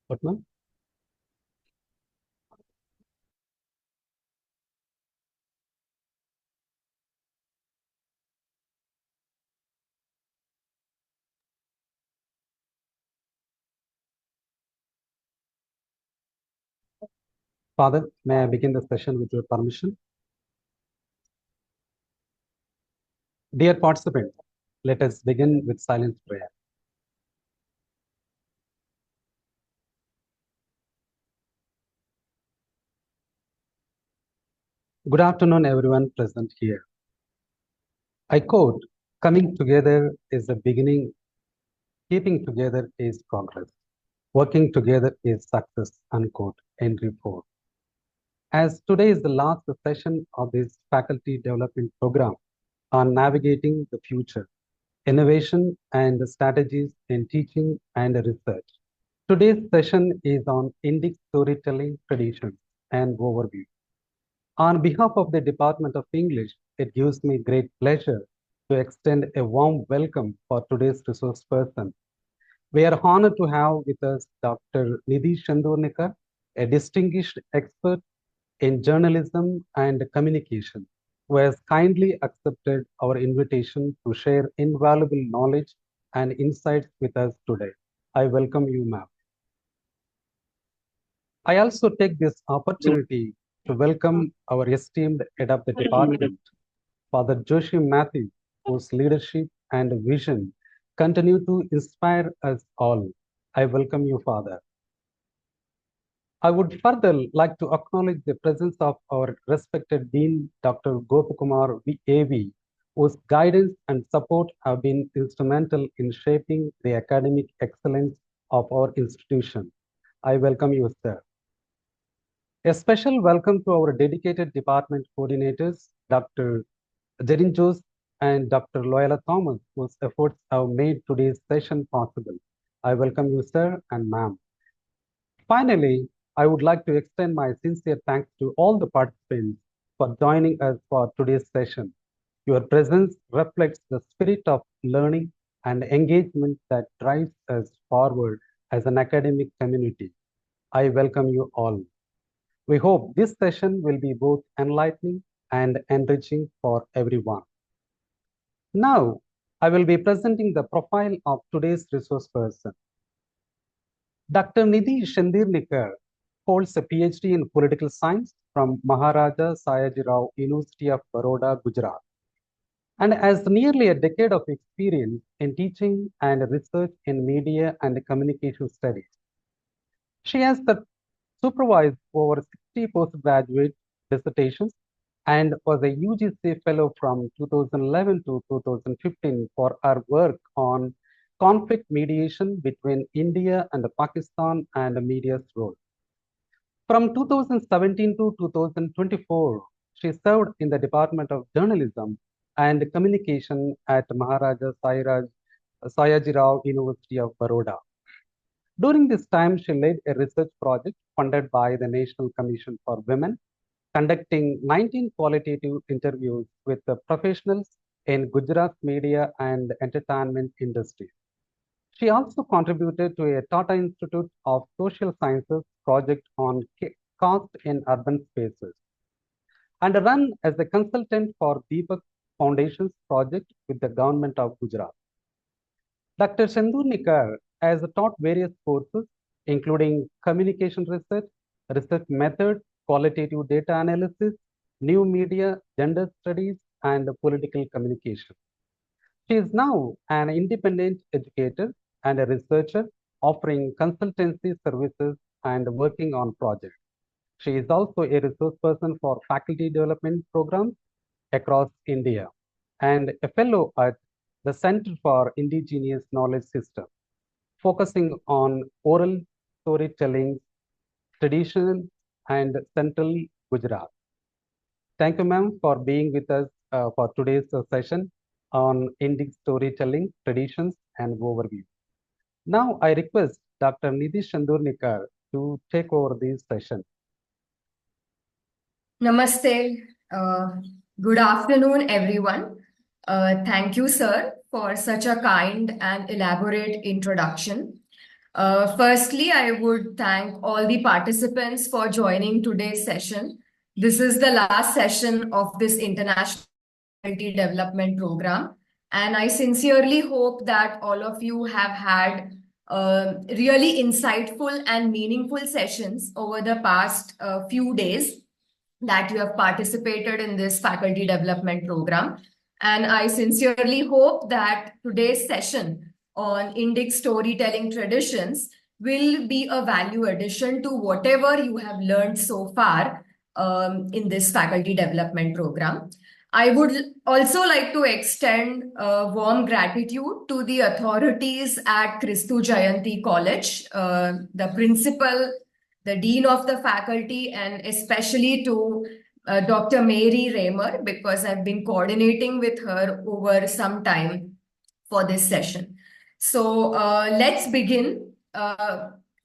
What, ma'am? Father, may I begin the session with your permission? Dear participants, let us begin with silent prayer. Good afternoon, everyone present here. I quote, coming together is the beginning, keeping together is progress. Working together is success, unquote, Henry Ford. As today is the last session of this faculty development program on navigating the future, innovation and strategies in teaching and research. Today's session is on Indic storytelling traditions and overview. On behalf of the Department of English, it gives me great pleasure to extend a warm welcome for today's resource person. We are honored to have with us Dr. Nidhi Shendurnikar, a distinguished expert in journalism and communication, who has kindly accepted our invitation to share invaluable knowledge and insights with us today. I welcome you, ma'am. I also take this opportunity to welcome our esteemed head of the department, Father Joshi Matthew, whose leadership and vision continue to inspire us all. I welcome you, Father. I would further like to acknowledge the presence of our respected Dean, Dr. Gopakumar AV, whose guidance and support have been instrumental in shaping the academic excellence of our institution. I welcome you, sir. A special welcome to our dedicated department coordinators, Dr. Jerin Jose and Dr. Loyola Thomas, whose efforts have made today's session possible. I welcome you, sir and ma'am. Finally, I would like to extend my sincere thanks to all the participants for joining us for today's session. Your presence reflects the spirit of learning and engagement that drives us forward as an academic community. I welcome you all. We hope this session will be both enlightening and enriching for everyone. Now, I will be presenting the profile of today's resource person. Dr. Nidhi Shendurnikar holds a PhD in political science from Maharaja Sayaji Rao University of Baroda, Gujarat, and has nearly a decade of experience in teaching and research in media and communication studies. She has supervised over 60 postgraduate dissertations and was a UGC fellow from 2011 to 2015 for her work on conflict mediation between India and Pakistan and the media's role. From 2017 to 2024, she served in the Department of Journalism and Communication at Maharaja Sayaji Rao University of Baroda. During this time, she led a research project funded by the National Commission for Women, conducting 19 qualitative interviews with the professionals in Gujarat media and entertainment industries. She also contributed to a Tata Institute of Social Sciences project on caste in urban spaces and run as a consultant for Deepak Foundation's project with the government of Gujarat. Dr. Shendurnikar has taught various courses, including communication research, research methods, qualitative data analysis, new media, gender studies, and political communication. She is now an independent educator and a researcher offering consultancy services and working on projects. She is also a resource person for faculty development programs across India and a fellow at the Center for Indigenous Knowledge System, focusing on oral storytelling, tradition, and central Gujarat. Thank you, ma'am, for being with us for today's session on Indic storytelling, traditions, and overview. Now, I request Dr. Nidhi Shendurnikar to take over this session. Namaste. Good afternoon, everyone. Thank you, sir, for such a kind and elaborate introduction. Firstly, I would thank all the participants for joining today's session. This is the last session of this International Faculty Development Program, and I sincerely hope that all of you have had really insightful and meaningful sessions over the past few days that you have participated in this faculty development program. And I sincerely hope that today's session on Indic storytelling traditions will be a value addition to whatever you have learned so far in this faculty development program. I would also like to extend warm gratitude to the authorities at Christu Jayanti College, the principal, the dean of the faculty, and especially to Dr. Mary Raymer, because I've been coordinating with her over some time for this session. So let's begin.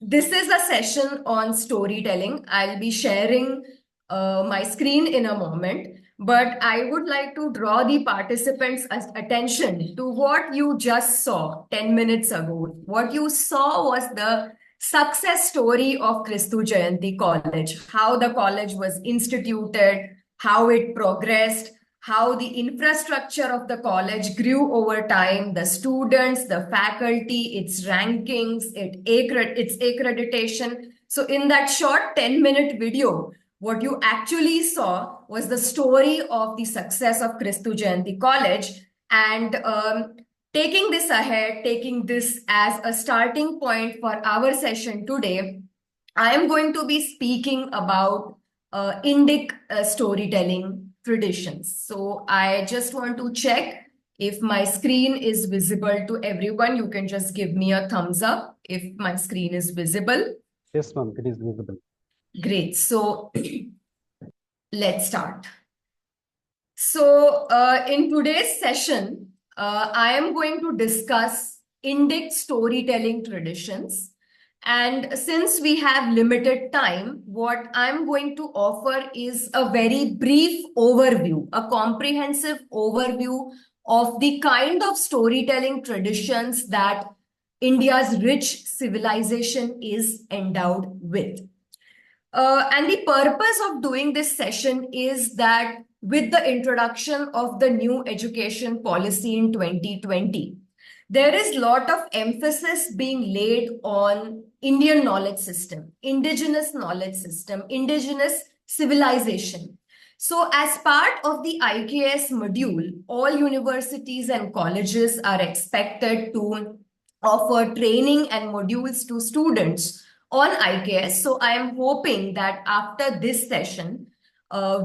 This is a session on storytelling. I'll be sharing my screen in a moment, but I would like to draw the participants' attention to what you just saw 10 minutes ago. What you saw was the success story of Christu Jayanti College, how the college was instituted, how it progressed, how the infrastructure of the college grew over time, the students, the faculty, its rankings, its accreditation. So in that short 10-minute video, what you actually saw was the story of the success of Christu Jayanti College. And taking this ahead, taking this as a starting point for our session today, I am going to be speaking about Indic storytelling traditions. So I just want to check if my screen is visible to everyone. You can just give me a thumbs up if my screen is visible. Yes, ma'am, it is visible. Great. So let's start. So in today's session, I am going to discuss Indic storytelling traditions. And since we have limited time, what I'm going to offer is a very brief overview, a comprehensive overview of the kind of storytelling traditions that India's rich civilization is endowed with. And the purpose of doing this session is that with the introduction of the new education policy in 2020, there is a lot of emphasis being laid on Indian knowledge system, indigenous knowledge system, indigenous civilization. So as part of the IKS module, all universities and colleges are expected to offer training and modules to students on IKS. So I am hoping that after this session,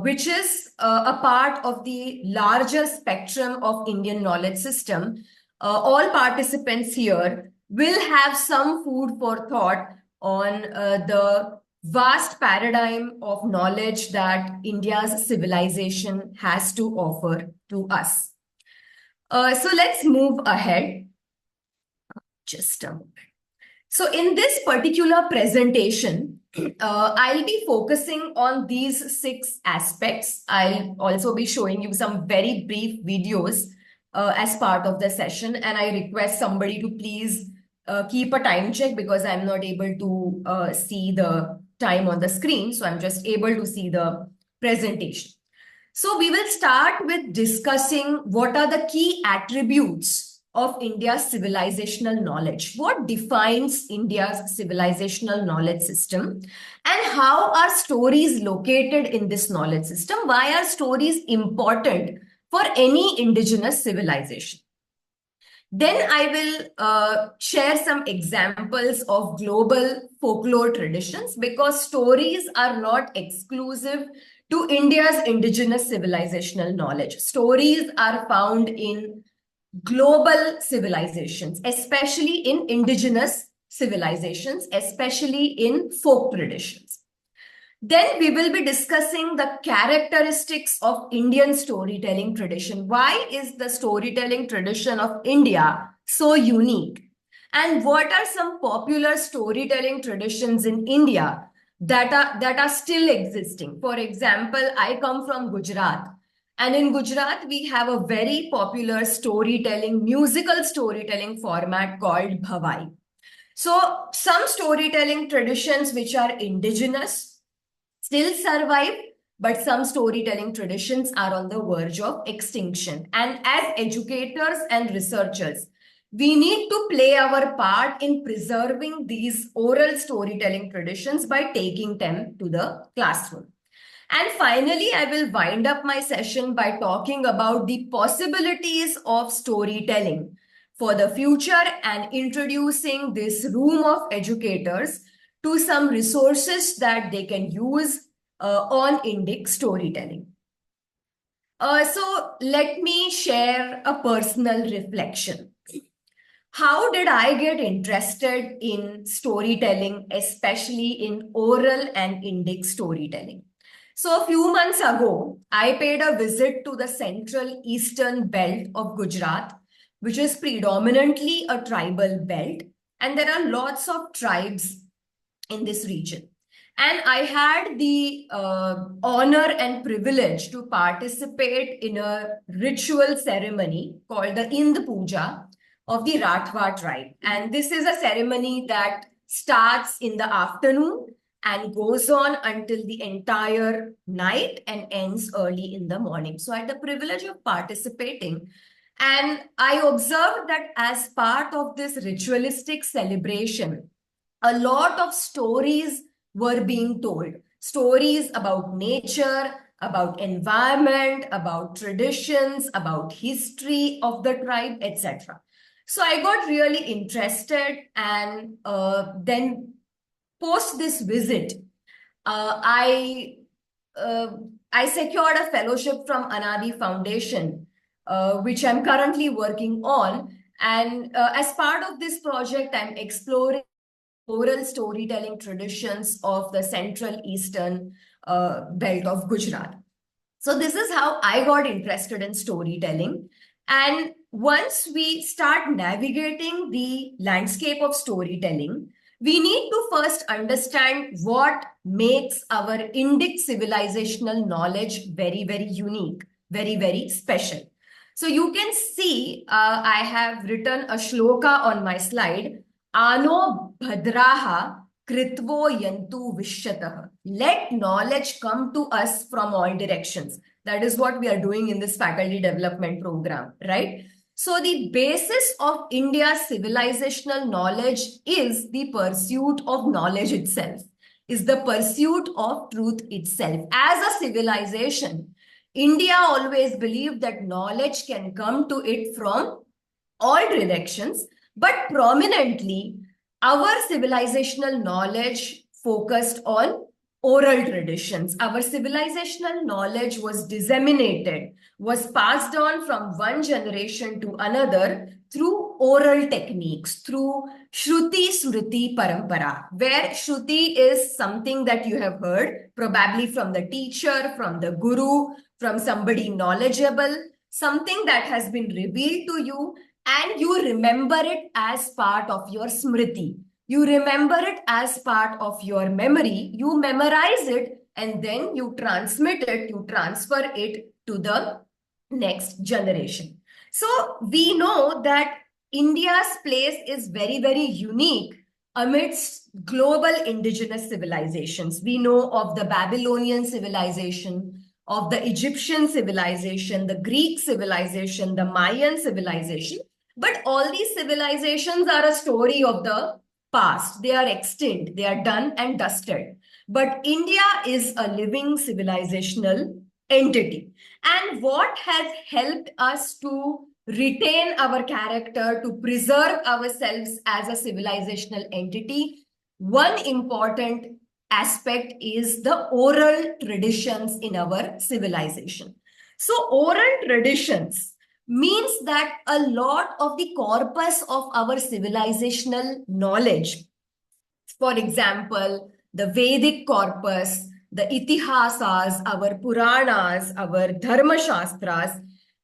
which is a part of the larger spectrum of Indian knowledge system, all participants here will have some food for thought on the vast paradigm of knowledge that India's civilization has to offer to us. So let's move ahead. Just a moment. So in this particular presentation, I'll be focusing on these 6 aspects. I'll also be showing you some very brief videos as part of the session. And I request somebody to please keep a time check because I'm not able to see the time on the screen. So I'm just able to see the presentation. So we will start with discussing what are the key attributes of India's civilizational knowledge. What defines India's civilizational knowledge system? And how are stories located in this knowledge system? Why are stories important for any indigenous civilization? Then I will share some examples of global folklore traditions because stories are not exclusive to India's indigenous civilizational knowledge. Stories are found in global civilizations, especially in indigenous civilizations, especially in folk traditions. Then we will be discussing the characteristics of Indian storytelling tradition. Why is the storytelling tradition of India so unique? And what are some popular storytelling traditions in India that are still existing? For example, I come from Gujarat. And in Gujarat, we have a very popular storytelling, musical storytelling format called Bhavai. So some storytelling traditions which are indigenous still survive, but some storytelling traditions are on the verge of extinction. And as educators and researchers, we need to play our part in preserving these oral storytelling traditions by taking them to the classroom. And finally, I will wind up my session by talking about the possibilities of storytelling for the future and introducing this room of educators to some resources that they can use on Indic storytelling. So let me share a personal reflection. How did I get interested in storytelling, especially in oral and Indic storytelling? So, a few months ago, I paid a visit to the central eastern belt of Gujarat, which is predominantly a tribal belt, and there are lots of tribes in this region. And I had the honor and privilege to participate in a ritual ceremony called the Ind Puja of the Rathwa tribe. And this is a ceremony that starts in the afternoon and goes on until the entire night and ends early in the morning. So I had the privilege of participating. And I observed that as part of this ritualistic celebration, a lot of stories were being told. Stories about nature, about environment, about traditions, about history of the tribe, etc. So I got really interested, and then post this visit, uh, I uh, I secured a fellowship from Anadi Foundation, which I'm currently working on. And as part of this project, I'm exploring oral storytelling traditions of the central eastern belt of Gujarat. So this is how I got interested in storytelling. And once we start navigating the landscape of storytelling, we need to first understand what makes our Indic civilizational knowledge very, very unique, very, very special. So you can see I have written a shloka on my slide. Ano bhadraha kritvo yantu vishyatah. Let knowledge come to us from all directions. That is what we are doing in this faculty development program, right? So the basis of India's civilizational knowledge is the pursuit of knowledge itself, is the pursuit of truth itself. As a civilization, India always believed that knowledge can come to it from all directions, but prominently, our civilizational knowledge focused on oral traditions. Our civilizational knowledge was disseminated, was passed on from one generation to another through oral techniques, through Shruti Smriti Parampara, where Shruti is something that you have heard, probably from the teacher, from the guru, from somebody knowledgeable, something that has been revealed to you, and you remember it as part of your smriti. You remember it as part of your memory. You memorize it and then you transmit it, you transfer it to the next generation. So we know that India's place is very, very unique amidst global indigenous civilizations. We know of the Babylonian civilization, of the Egyptian civilization, the Greek civilization, the Mayan civilization. But all these civilizations are a story of the past. They are extinct, they are done and dusted. But India is a living civilizational entity. And what has helped us to retain our character, to preserve ourselves as a civilizational entity? One important aspect is the oral traditions in our civilization. So, oral traditions means that a lot of the corpus of our civilizational knowledge, for example, the Vedic corpus, the Itihasas, our Puranas, our Dharma Shastras,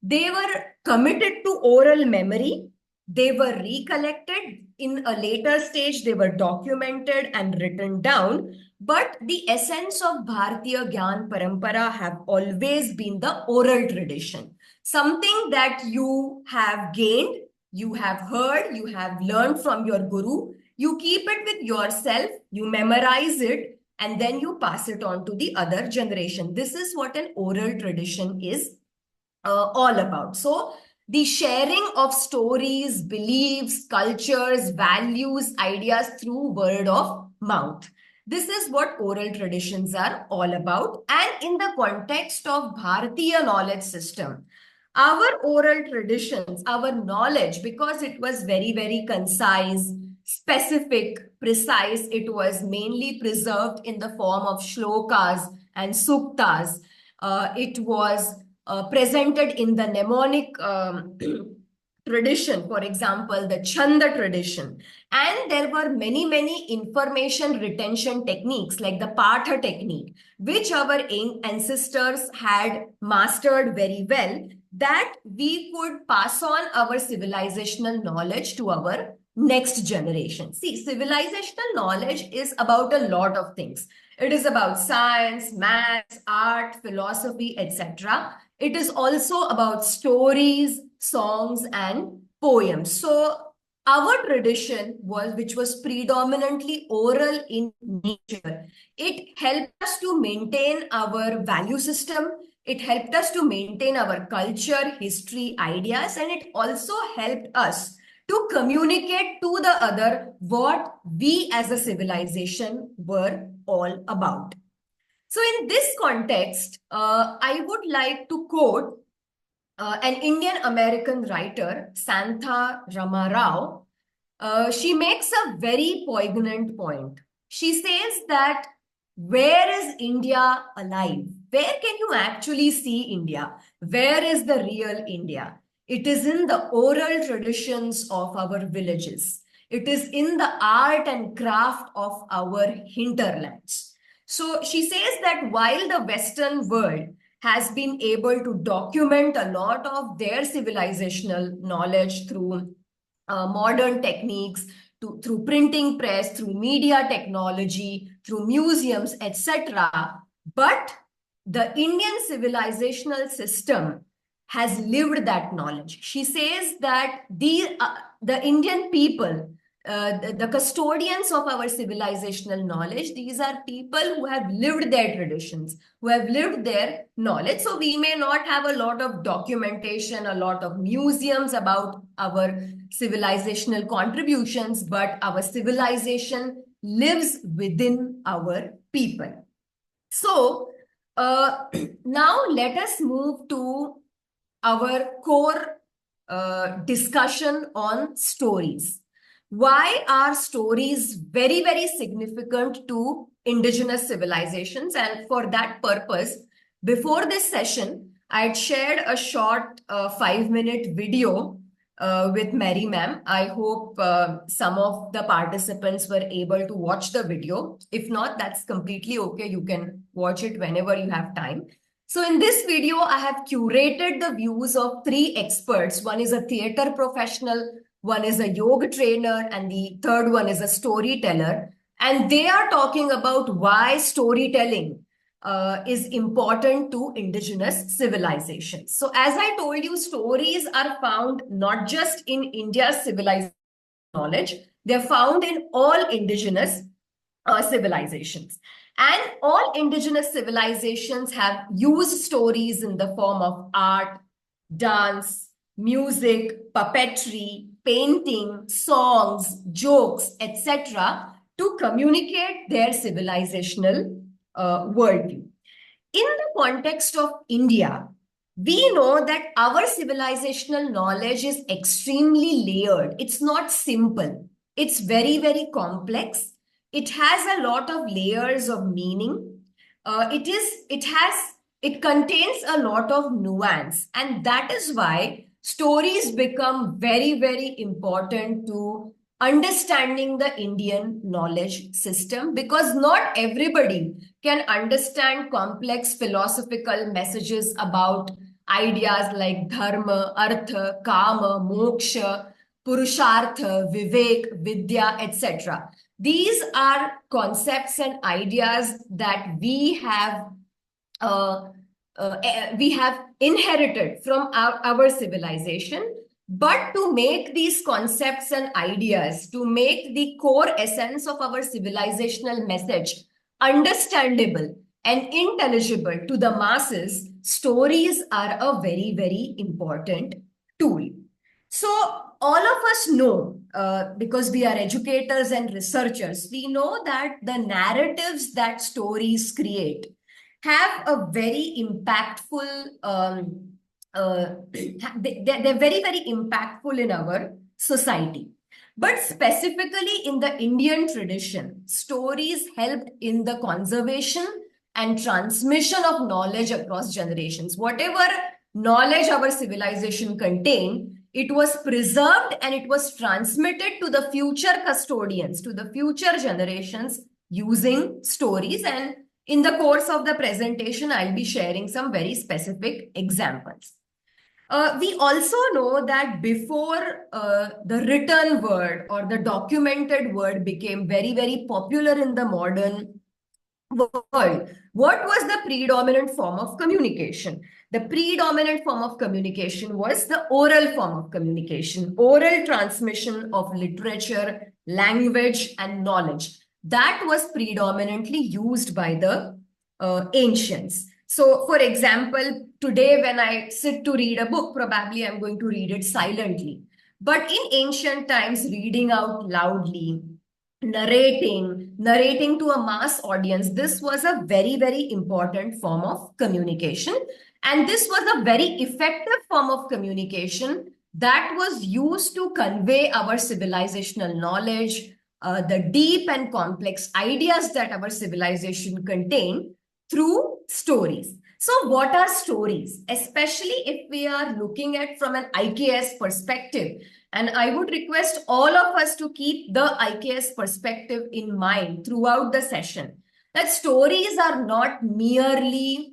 they were committed to oral memory. They were recollected in a later stage, they were documented and written down. But the essence of Bharatiya Gyan Parampara have always been the oral tradition, something that you have gained, you have heard, you have learned from your guru, you keep it with yourself, you memorize it, and then you pass it on to the other generation. This is what an oral tradition is all about. So, the sharing of stories, beliefs, cultures, values, ideas through word of mouth. This is what oral traditions are all about. And in the context of Bharatiya knowledge system, our oral traditions, our knowledge, because it was very, very concise, specific, precise, it was mainly preserved in the form of shlokas and suktas. It was presented in the mnemonic tradition, for example, the Chanda tradition. And there were many, many information retention techniques like the Patha technique, which our ancestors had mastered very well, that we could pass on our civilizational knowledge to our next generation. See, civilizational knowledge is about a lot of things. It is about science, maths, art, philosophy, etc. It is also about stories, songs, and poems. So our tradition was, which was predominantly oral in nature, it helped us to maintain our value system. It helped us to maintain our culture, history, ideas, and it also helped us to communicate to the other what we as a civilization were all about. So, in this context, I would like to quote an Indian American writer, Santha Rama Rao. She makes a very poignant point. She says that where is India alive? Where can you actually see India? Where is the real India? It is in the oral traditions of our villages. It is in the art and craft of our hinterlands. So she says that while the Western world has been able to document a lot of their civilizational knowledge through modern techniques, through printing press, through media technology, through museums, etc. But the Indian civilizational system has lived that knowledge. She says that the Indian people, the custodians of our civilizational knowledge, these are people who have lived their traditions, who have lived their knowledge. So we may not have a lot of documentation, a lot of museums about our civilizational contributions, but our civilization lives within our people. So now let us move to our core discussion on stories. Why are stories very, very significant to indigenous civilizations? And for that purpose, before this session, I had shared a short 5-minute video with Mary ma'am. I hope some of the participants were able to watch the video. If not, that's completely okay. You can watch it whenever you have time. So in this video, I have curated the views of 3 experts. One is a theater professional, one is a yoga trainer, and the third one is a storyteller. And they are talking about why storytelling is important to indigenous civilizations. So as I told you, stories are found not just in India's civilization knowledge, they're found in all indigenous civilizations. And all indigenous civilizations have used stories in the form of art, dance, music, puppetry, painting, songs, jokes, etc., to communicate their civilizational worldview. In the context of India, we know that our civilizational knowledge is extremely layered. It's not simple. It's very, very complex. It has a lot of layers of meaning. It contains a lot of nuance, and that is why stories become very, very important to understanding the Indian knowledge system, because not everybody can understand complex philosophical messages about ideas like dharma, artha, kama, moksha, purushartha, vivek, vidya, etc. These are concepts and ideas that uh, we have inherited from our civilization. But to make these concepts and ideas, to make the core essence of our civilizational message understandable and intelligible to the masses, stories are a very, very important tool. So, all of us know, because we are educators and researchers, we know that the narratives that stories create have a very impactful, they're very, very impactful in our society. But specifically in the Indian tradition, stories helped in the conservation and transmission of knowledge across generations. Whatever knowledge our civilization contained, it was preserved and it was transmitted to the future custodians, to the future generations using stories. And in the course of the presentation, I'll be sharing some very specific examples. We also know that before the written word or the documented word became very, very popular in the modern world, what was the predominant form of communication? The predominant form of communication was the oral form of communication, oral transmission of literature, language, and knowledge. That was predominantly used by the ancients. So, for example, today when I sit to read a book, probably I'm going to read it silently. But in ancient times, reading out loudly, narrating to a mass audience, this was a very, very important form of communication. And this was a very effective form of communication that was used to convey our civilizational knowledge, the deep and complex ideas that our civilization contain through stories. So, what are stories? Especially if we are looking at from an IKS perspective. And I would request all of us to keep the IKS perspective in mind throughout the session. That stories are not merely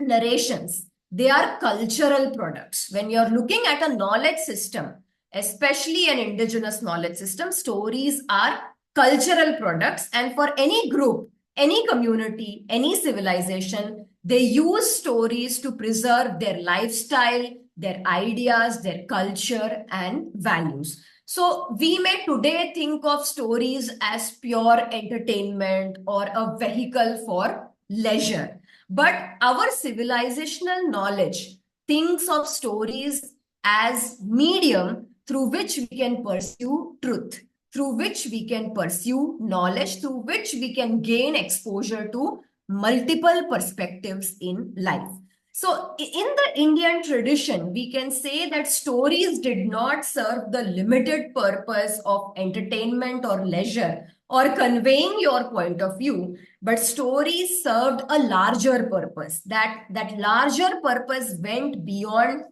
narrations, they are cultural products. When you're looking at a knowledge system, especially an indigenous knowledge system, stories are cultural products. And for any group, any community, any civilization, they use stories to preserve their lifestyle, their ideas, their culture, and values. So we may today think of stories as pure entertainment or a vehicle for leisure. But our civilizational knowledge thinks of stories as medium through which we can pursue truth, through which we can pursue knowledge, through which we can gain exposure to multiple perspectives in life. So, in the Indian tradition, we can say that stories did not serve the limited purpose of entertainment or leisure or conveying your point of view, but stories served a larger purpose. That larger purpose went beyond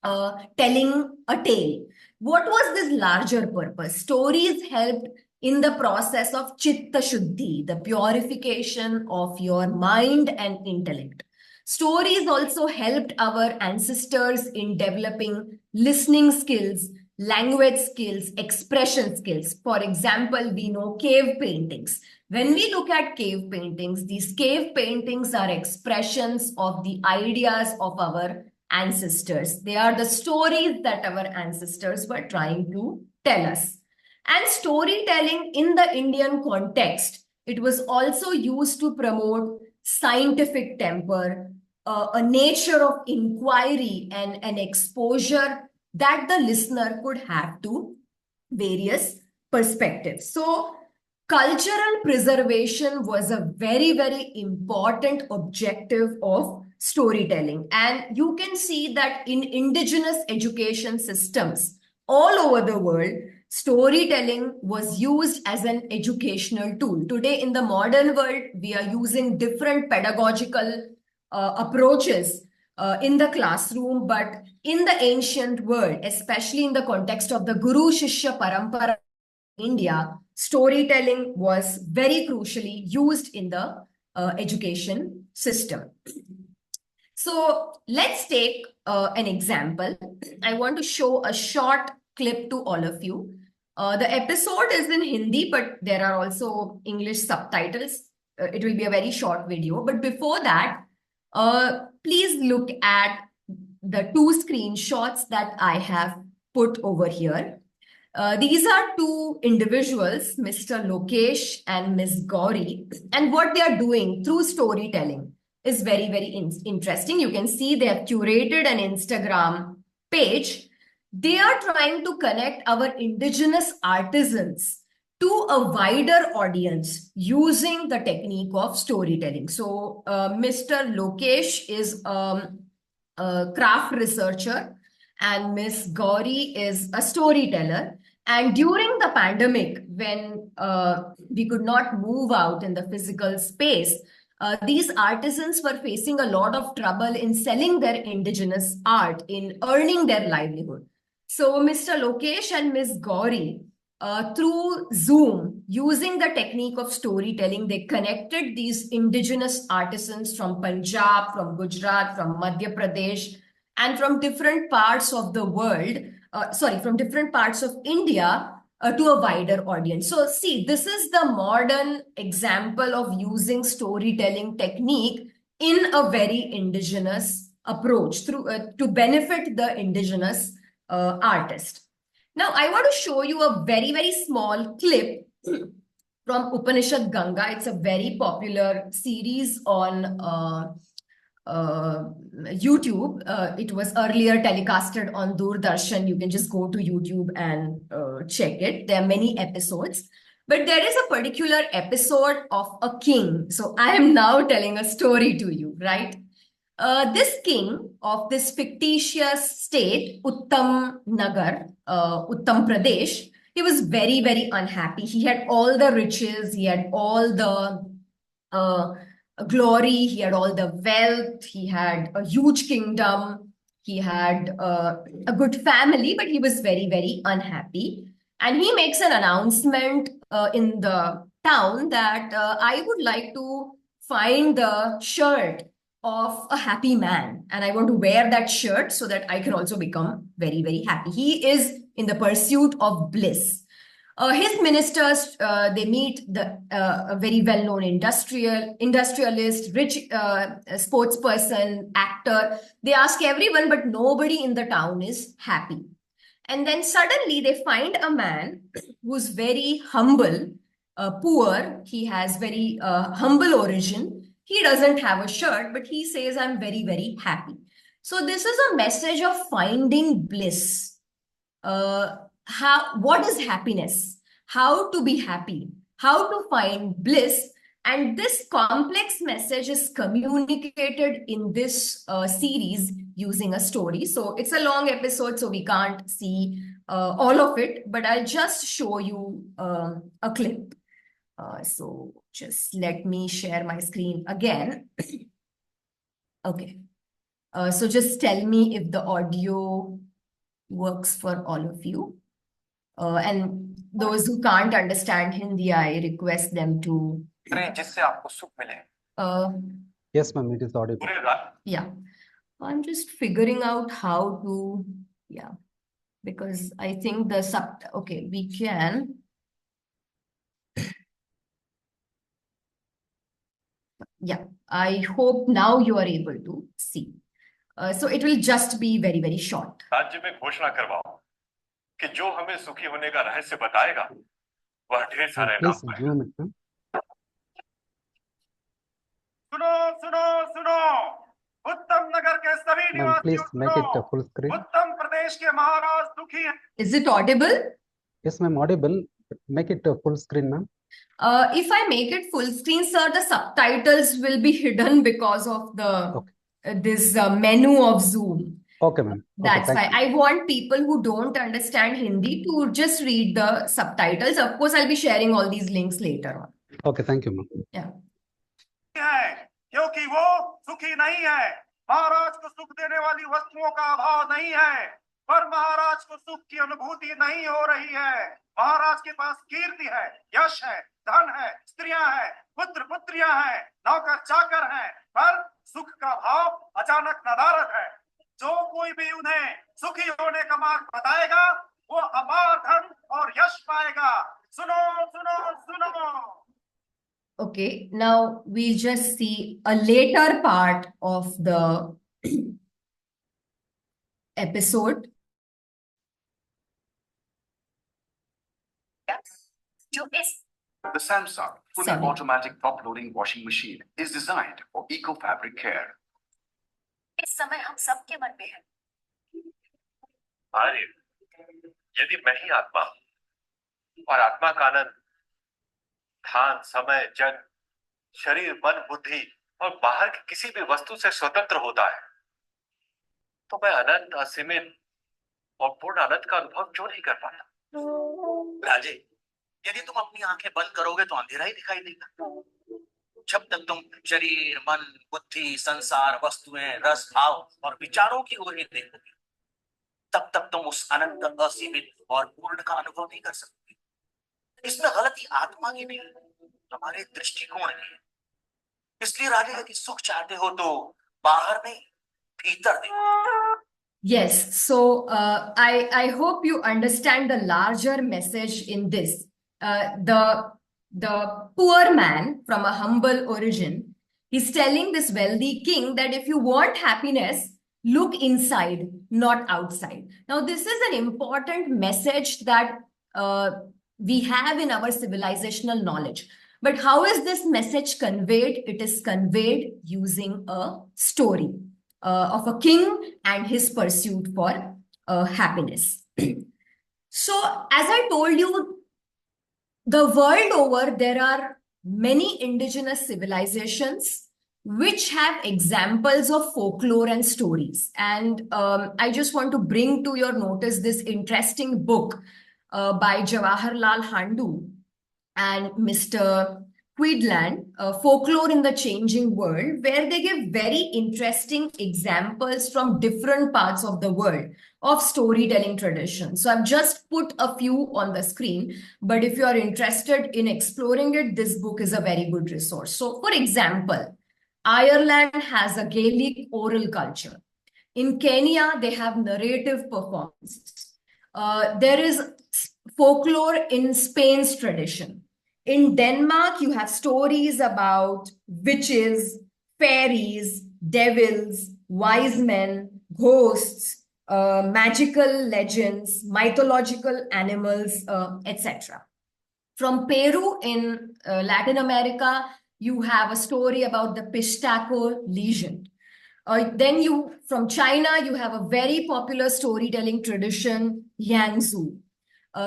telling a tale. What was this larger purpose? Stories helped in the process of chitta shuddhi, the purification of your mind and intellect. Stories also helped our ancestors in developing listening skills, language skills, expression skills. For example, we know cave paintings. When we look at cave paintings, these cave paintings are expressions of the ideas of our ancestors. They are the stories that our ancestors were trying to tell us. And storytelling in the Indian context, it was also used to promote scientific temper, a nature of inquiry, and an exposure that the listener could have to various perspectives. So, cultural preservation was a very, very important objective of storytelling. And you can see that in indigenous education systems all over the world, storytelling was used as an educational tool. Today, in the modern world, we are using different pedagogical approaches in the classroom, but in the ancient world, especially in the context of the Guru Shishya Parampara in India, storytelling was very crucially used in the education system. So let's take an example. I want to show a short clip to all of you. The episode is in Hindi, but there are also English subtitles. It will be a very short video. But before that, please look at the two screenshots that I have put over here. These are two individuals, Mr. Lokesh and Ms. Gauri, and what they are doing through storytelling is very, very interesting. You can see they have curated an Instagram page. They are trying to connect our indigenous artisans to a wider audience using the technique of storytelling. So, Mr. Lokesh is a craft researcher, and Miss Gauri is a storyteller. And during the pandemic, when we could not move out in the physical space, these artisans were facing a lot of trouble in selling their indigenous art, in earning their livelihood. So, Mr. Lokesh and Miss Gauri, through Zoom, using the technique of storytelling, they connected these indigenous artisans from Punjab, from Gujarat, from Madhya Pradesh, and from different parts of the world, from different parts of India, to a wider audience. So, see, this is the modern example of using storytelling technique in a very indigenous approach to benefit the indigenous artist. Now, I want to show you a very, very small clip from Upanishad Ganga. It's a very popular series on YouTube. It was earlier telecasted on Doordarshan. You can just go to YouTube and check it. There are many episodes. But there is a particular episode of a king. So I am now telling a story to you, right? This king of this fictitious state, Uttam Nagar, Uttam Pradesh, he was very, very unhappy. He had all the riches, he had all the glory, he had all the wealth, he had a huge kingdom, he had a good family, but he was very, very unhappy. And he makes an announcement in the town that I would like to find the shirt of a happy man, and I want to wear that shirt so that I can also become very, very happy. He is in the pursuit of bliss. His ministers, they meet a very well-known industrialist, rich sports person, actor. They ask everyone, but nobody in the town is happy. And then suddenly they find a man who's very humble, poor. He has very humble origin. He doesn't have a shirt, but he says, I'm very, very happy. So this is a message of finding bliss. What is happiness? How to be happy? How to find bliss? And this complex message is communicated in this series using a story. So it's a long episode, so we can't see all of it, but I'll just show you a clip. So just let me share my screen again. Okay. So just tell me if the audio works for all of you. And those who can't understand Hindi, I request them to. जिससे आपको सुख मिले. Yes, ma'am, it is audible. Yeah. I'm just figuring out how to, yeah, because I think okay, we can. Yeah, I hope now you are able to see. So it will just be very, very short. राज्य में घोषणा करवाओ कि जो हमें सुखी होने का रहस्य बताएगा वह ढेर सारे नाम Please पाएगा. zoom it, ma'am. सुनो सुनो सुनो उत्तम नगर के सभी Ma'am, निवासियों please make it सुनो. full screen. उत्तम प्रदेश के महाराज सुखी हैं. Is it audible? Yes, ma'am, audible. Make it full screen, ma'am. If I make it full screen, sir, the subtitles will be hidden because of the this menu of Zoom. Okay, ma'am. That's thank why you. I want people who don't understand Hindi to just read the subtitles. Of course, I'll be sharing all these links later on. Okay, thank you, ma'am. Yeah. क्योंकि वो सुखी नहीं है. महाराज को सुख देने वाली वस्तुओं का अभाव नहीं है, पर महाराज को सुख की अनुभूति नहीं हो रही है. महाराज के पास कीर्ति है, यश है, धन है, स्त्रियां हैं, पुत्र पुत्रियां हैं, नौकर चाकर हैं, पर सुख का भाव अचानक नदारद है. जो कोई भी उन्हें सुखी होने का मार्ग बताएगा वो अपार धन और यश पाएगा. सुनो सुनो सुनो. Okay, now we'll just see a later part of the episode. The Samsung fully Sorry. automatic top loading washing machine is designed for eco fabric care. इस समय हम सबके मन में है। आर्य, यदि मैं ही आत्मा हूं और आत्मा का आनंद स्थान, समय, जन, शरीर, मन, बुद्धि और बाहर की किसी भी वस्तु से स्वतंत्र होता है, तो मैं अनंत, असीमित और पूर्ण आनंद का अनुभव क्यों नहीं कर पाता? राजे, यदि तुम अपनी आंखें बंद करोगे तो अंधेरा ही दिखाई देगा। जब तक तुम शरीर, मन, बुद्धि, संसार, वस्तुएं, रस, भाव और विचारों की ओर ही देखोगे, तब तक तुम उस अनंत, असीमित और पूर्ण का अनुभव नहीं कर सकते। इसमें गलती आत्मा की नहीं, हमारे दृष्टिकोण की है। इसलिए राजे, यदि सुख चाहते हो तो बाहर नहीं, भीतर देखो। Yes, so I hope you understand the larger message in this. The poor man from a humble origin, he's telling this wealthy king that if you want happiness, look inside, not outside. Now, this is an important message that we have in our civilizational knowledge. But how is this message conveyed? It is conveyed using a story of a king and his pursuit for happiness. So, as I told you, the world over, there are many indigenous civilizations which have examples of folklore and stories. And I just want to bring to your notice this interesting book by Jawaharlal Handu and Mr. Quidland, Folklore in the Changing World, where they give very interesting examples from different parts of the world of storytelling traditions. So I've just put a few on the screen, but if you are interested in exploring it, this book is a very good resource. So for example, Ireland has a Gaelic oral culture. In Kenya, they have narrative performances. There is folklore in Spain's tradition. In Denmark, you have stories about witches, fairies, devils, wise men, ghosts, magical legends, mythological animals, etc. From Peru in Latin America, you have a story about the Pistaco legend. Then from China, you have a very popular storytelling tradition, Yangtze.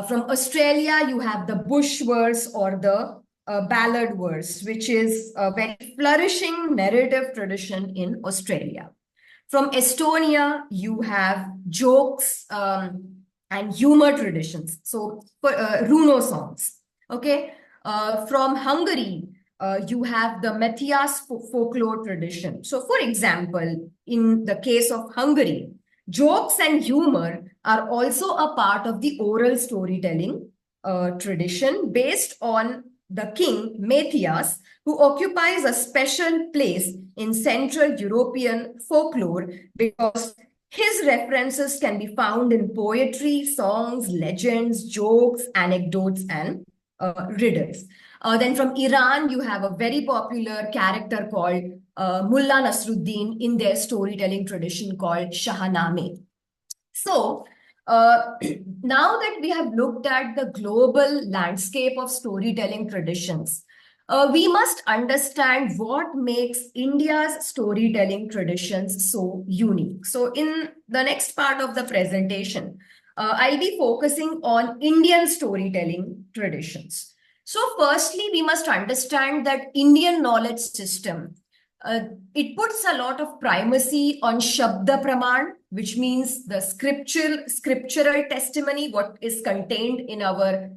From Australia, you have the bush verse or the ballad verse, which is a very flourishing narrative tradition in Australia. From Estonia, you have jokes and humor traditions. So, Runo songs. Okay. From Hungary, you have the Matthias folklore tradition. So, for example, in the case of Hungary, jokes and humor are also a part of the oral storytelling tradition based on the king Matthias, who occupies a special place in Central European folklore because his references can be found in poetry, songs, legends, jokes, anecdotes, and riddles. Then from Iran, you have a very popular character called Mullah Nasruddin in their storytelling tradition called Shahnameh. So, now that we have looked at the global landscape of storytelling traditions, we must understand what makes India's storytelling traditions so unique. So, in the next part of the presentation, I'll be focusing on Indian storytelling traditions. So, firstly, we must understand that Indian knowledge system, it puts a lot of primacy on Shabda Praman, which means the scriptural testimony, what is contained in our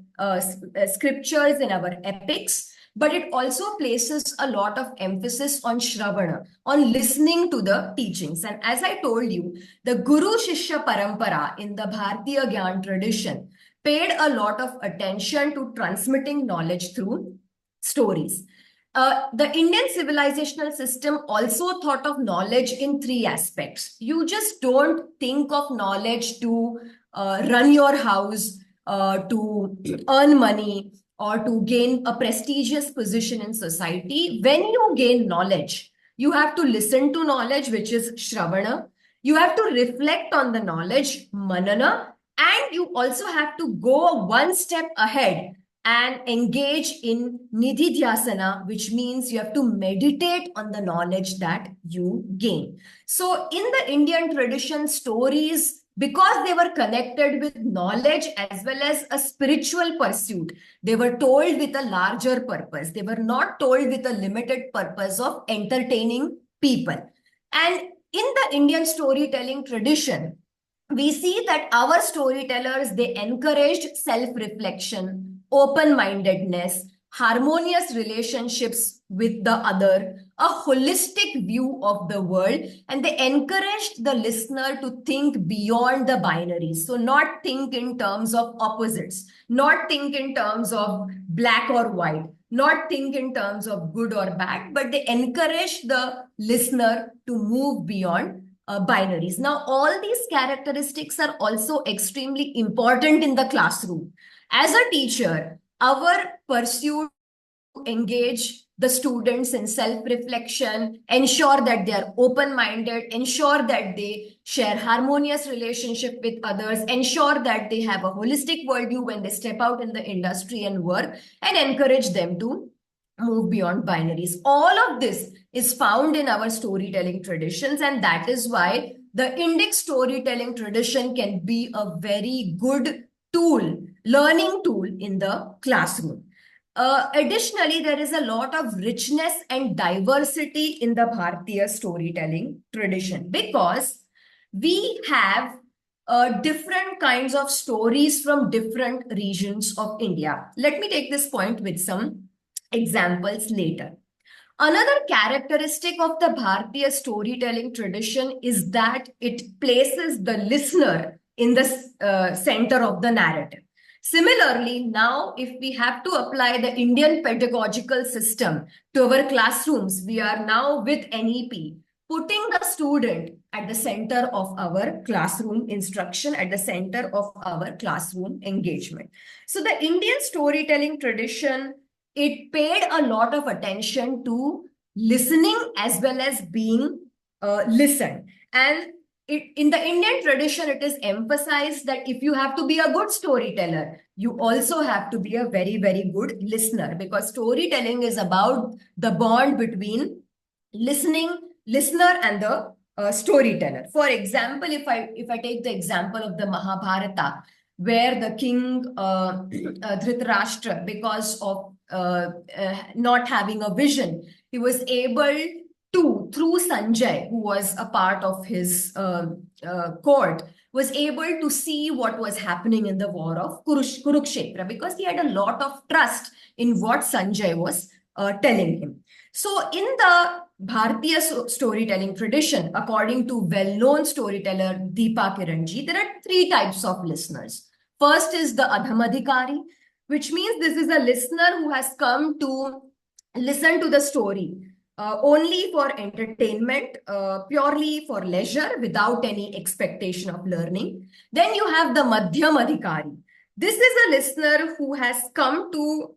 scriptures, in our epics. But it also places a lot of emphasis on Shravana, on listening to the teachings. And as I told you, the Guru Shishya Parampara in the Bharatiya Gyan tradition paid a lot of attention to transmitting knowledge through stories. The Indian civilizational system also thought of knowledge in three aspects. You just don't think of knowledge to run your house, to earn money, or to gain a prestigious position in society. When you gain knowledge, you have to listen to knowledge, which is Shravana. You have to reflect on the knowledge, Manana, and you also have to go one step ahead and engage in Nidhi Dhyasana, which means you have to meditate on the knowledge that you gain. So in the Indian tradition, stories, because they were connected with knowledge as well as a spiritual pursuit, they were told with a larger purpose. They were not told with a limited purpose of entertaining people. And in the Indian storytelling tradition, we see that our storytellers, they encouraged self-reflection, open-mindedness, harmonious relationships with the other, a holistic view of the world, and they encouraged the listener to think beyond the binaries. So not think in terms of opposites, not think in terms of black or white, not think in terms of good or bad, but they encouraged the listener to move beyond binaries. Now, all these characteristics are also extremely important in the classroom. As a teacher, our pursuit to engage the students in self-reflection, ensure that they are open-minded, ensure that they share harmonious relationship with others, ensure that they have a holistic worldview when they step out in the industry and work, and encourage them to move beyond binaries. All of this is found in our storytelling traditions, and that is why the Indic storytelling tradition can be a very good tool, learning tool in the classroom. Additionally, there is a lot of richness and diversity in the Bharatiya storytelling tradition because we have different kinds of stories from different regions of India. Let me take this point with some examples later. Another characteristic of the Bharatiya storytelling tradition is that it places the listener in the center of the narrative. Similarly, now if we have to apply the Indian pedagogical system to our classrooms, we are now with NEP, putting the student at the center of our classroom instruction, at the center of our classroom engagement. So the Indian storytelling tradition, it paid a lot of attention to listening as well as being listened. And in the Indian tradition, it is emphasized that if you have to be a good storyteller, you also have to be a very, very good listener, because storytelling is about the bond between listener and the storyteller. For example, if I take the example of the Mahabharata, where the king Dhritarashtra, because of not having a vision, he was able to, through Sanjay, who was a part of his court, was able to see what was happening in the war of Kurukshetra, because he had a lot of trust in what Sanjay was telling him. So in the Bharatiya storytelling tradition, according to well-known storyteller Deepa Kiranji, there are three types of listeners. First is the Adhamadhikari, which means this is a listener who has come to listen to the story only for entertainment, purely for leisure, without any expectation of learning. Then you have the Madhyam Adhikari. This is a listener who has come to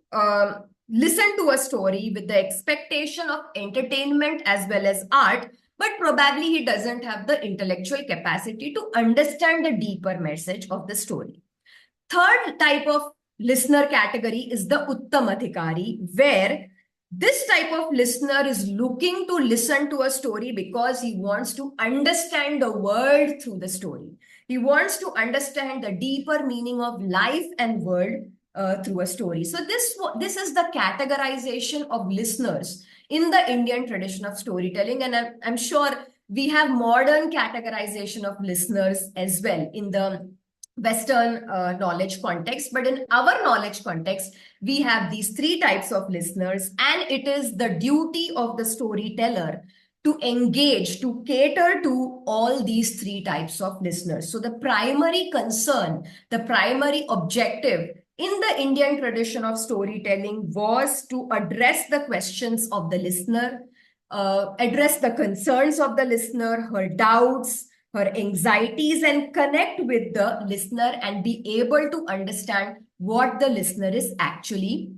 listen to a story with the expectation of entertainment as well as art, but probably he doesn't have the intellectual capacity to understand the deeper message of the story. Third type of listener category is the Uttam Adhikari, where this type of listener is looking to listen to a story because he wants to understand the world through the story. He wants to understand the deeper meaning of life and world through a story. So this is the categorization of listeners in the Indian tradition of storytelling. And I'm sure we have modern categorization of listeners as well in the Western knowledge context. But in our knowledge context, we have these three types of listeners, and it is the duty of the storyteller to engage, to cater to all these three types of listeners. So the primary concern, the primary objective in the Indian tradition of storytelling was to address the questions of the listener, address the concerns of the listener, her doubts, her anxieties, and connect with the listener and be able to understand what the listener is actually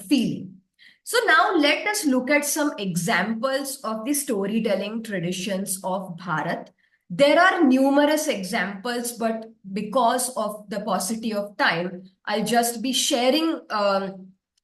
feeling. So now let us look at some examples of the storytelling traditions of Bharat. There are numerous examples, but because of the paucity of time, I'll just be sharing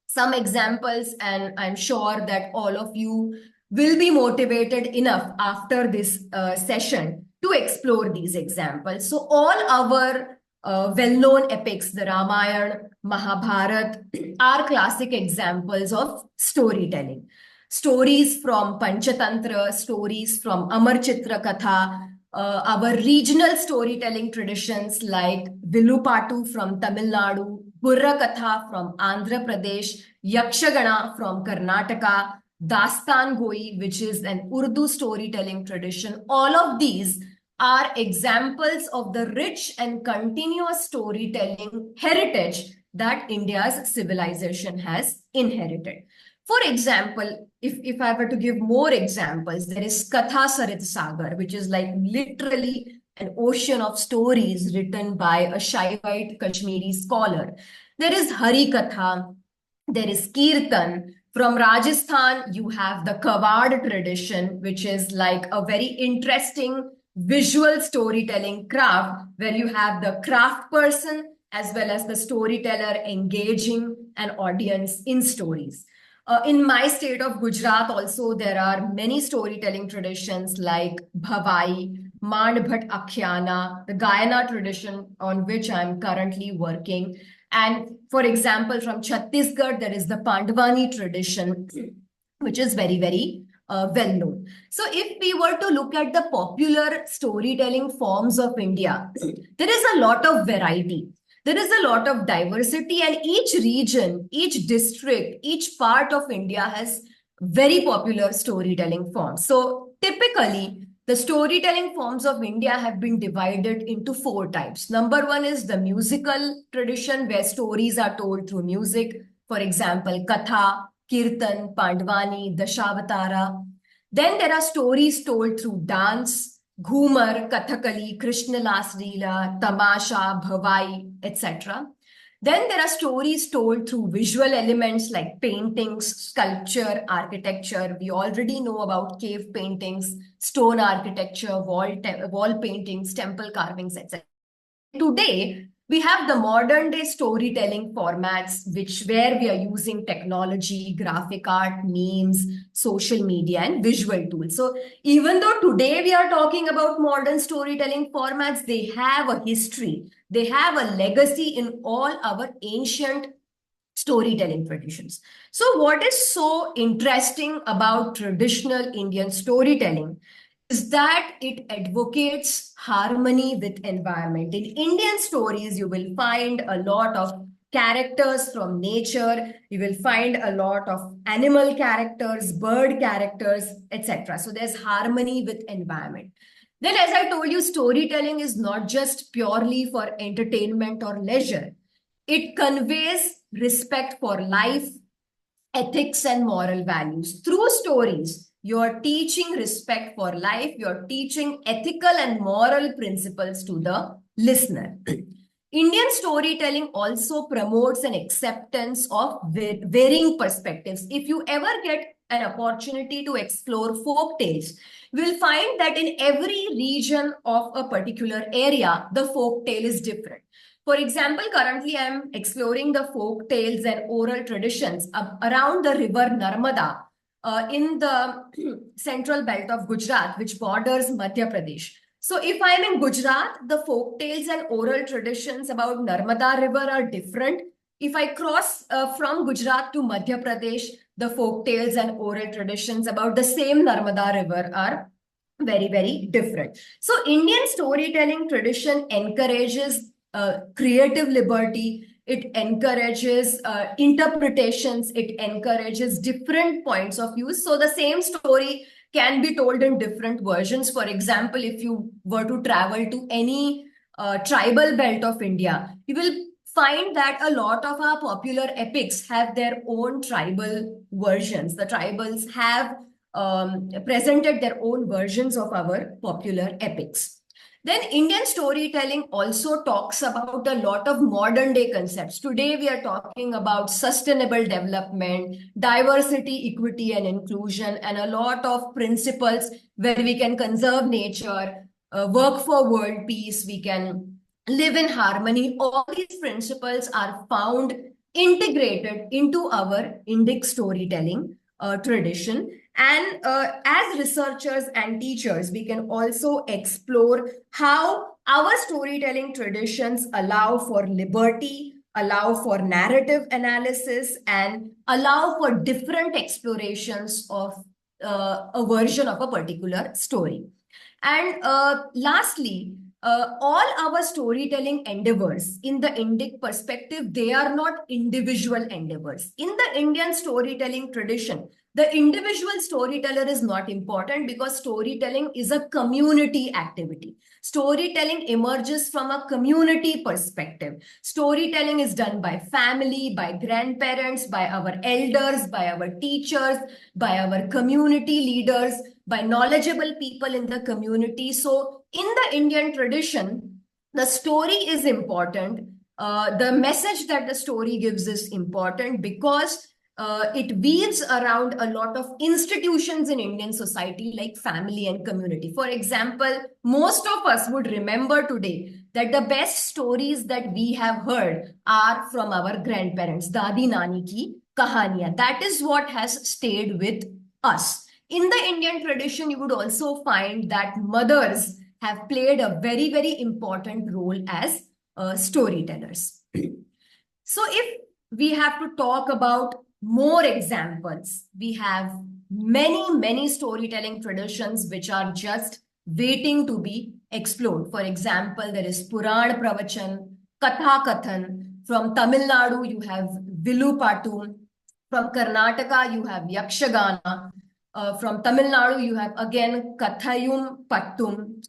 some examples, and I'm sure that all of you will be motivated enough after this session to explore these examples. So all our well-known epics, the Ramayana, Mahabharata, are classic examples of storytelling. Stories from Panchatantra, stories from Amar Chitra Katha, our regional storytelling traditions like Vilupatu from Tamil Nadu, Burra Katha from Andhra Pradesh, Yakshagana from Karnataka, Dastan Goi, which is an Urdu storytelling tradition. All of these are examples of the rich and continuous storytelling heritage that India's civilization has inherited. For example, if I were to give more examples, there is Katha Sarit Sagar, which is like literally an ocean of stories written by a Shaivite Kashmiri scholar. There is Hari Katha, there is Kirtan. From Rajasthan, you have the Kawad tradition, which is like a very interesting visual storytelling craft where you have the craft person as well as the storyteller engaging an audience in stories. In my state of Gujarat also, there are many storytelling traditions like Bhavai, Mandbhat Akhyana, the Gayana tradition on which I'm currently working. And for example, from Chhattisgarh, there is the Pandwani tradition, which is very, very well known. So if we were to look at the popular storytelling forms of India, there is a lot of variety. There is a lot of diversity, and each region, each district, each part of India has very popular storytelling forms. So typically, the storytelling forms of India have been divided into 4 types. Number 1 is the musical tradition, where stories are told through music. For example, Katha, Kirtan, Pandwani, Dashavatara. Then there are stories told through dance, Ghumar, Kathakali, Krishna Las Leela, Tamasha, Bhavai, etc. Then there are stories told through visual elements like paintings, sculpture, architecture. We already know about cave paintings, stone architecture, wall paintings, temple carvings, etc. Today, we have the modern day storytelling formats, where we are using technology, graphic art, memes, social media, and visual tools. So even though today we are talking about modern storytelling formats, they have a history, they have a legacy in all our ancient storytelling traditions. So what is so interesting about traditional Indian storytelling is that it advocates harmony with environment. In Indian stories, you will find a lot of characters from nature, you will find a lot of animal characters, bird characters, etc. So there's harmony with environment. Then, as I told you, storytelling is not just purely for entertainment or leisure. It conveys respect for life, ethics, and moral values. Through stories, you are teaching respect for life, you are teaching ethical and moral principles to the listener. Indian storytelling also promotes an acceptance of varying perspectives. If you ever get an opportunity to explore folk tales, you will find that in every region of a particular area, the folk tale is different. For example, currently I am exploring the folk tales and oral traditions around the river Narmada in the central belt of Gujarat, which borders Madhya Pradesh. So if I'm in Gujarat, the folk tales and oral traditions about Narmada river are different. If I cross from Gujarat to Madhya Pradesh, the folk tales and oral traditions about the same Narmada river are very, very different. So Indian storytelling tradition encourages creative liberty, it encourages interpretations, it encourages different points of view. So the same story can be told in different versions. For example, if you were to travel to any tribal belt of India, you will find that a lot of our popular epics have their own tribal versions. The tribals have presented their own versions of our popular epics. Then Indian storytelling also talks about a lot of modern day concepts. Today we are talking about sustainable development, diversity, equity, and inclusion, and a lot of principles where we can conserve nature, work for world peace, we can live in harmony. All these principles are found integrated into our Indic storytelling tradition. And as researchers and teachers, we can also explore how our storytelling traditions allow for liberty, allow for narrative analysis, and allow for different explorations of a version of a particular story. And lastly, all our storytelling endeavors in the Indic perspective, they are not individual endeavors. In the Indian storytelling tradition, the individual storyteller is not important because storytelling is a community activity. Storytelling emerges from a community perspective. Storytelling is done by family, by grandparents, by our elders, by our teachers, by our community leaders, by knowledgeable people in the community. So in the Indian tradition, the story is important. The message that the story gives is important because it weaves around a lot of institutions in Indian society like family and community. For example, most of us would remember today that the best stories that we have heard are from our grandparents, Dadi Nani ki kahaniyan. That is what has stayed with us. In the Indian tradition, you would also find that mothers have played a very, very important role as storytellers. So if we have to talk about more examples, we have many, many storytelling traditions which are just waiting to be explored. For example, there is Puran Pravachan, Katha Kathan. From Tamil Nadu, you have Vilupattu. From Karnataka, you have Yakshagana. From Tamil Nadu, you have again Kathayum Pattum.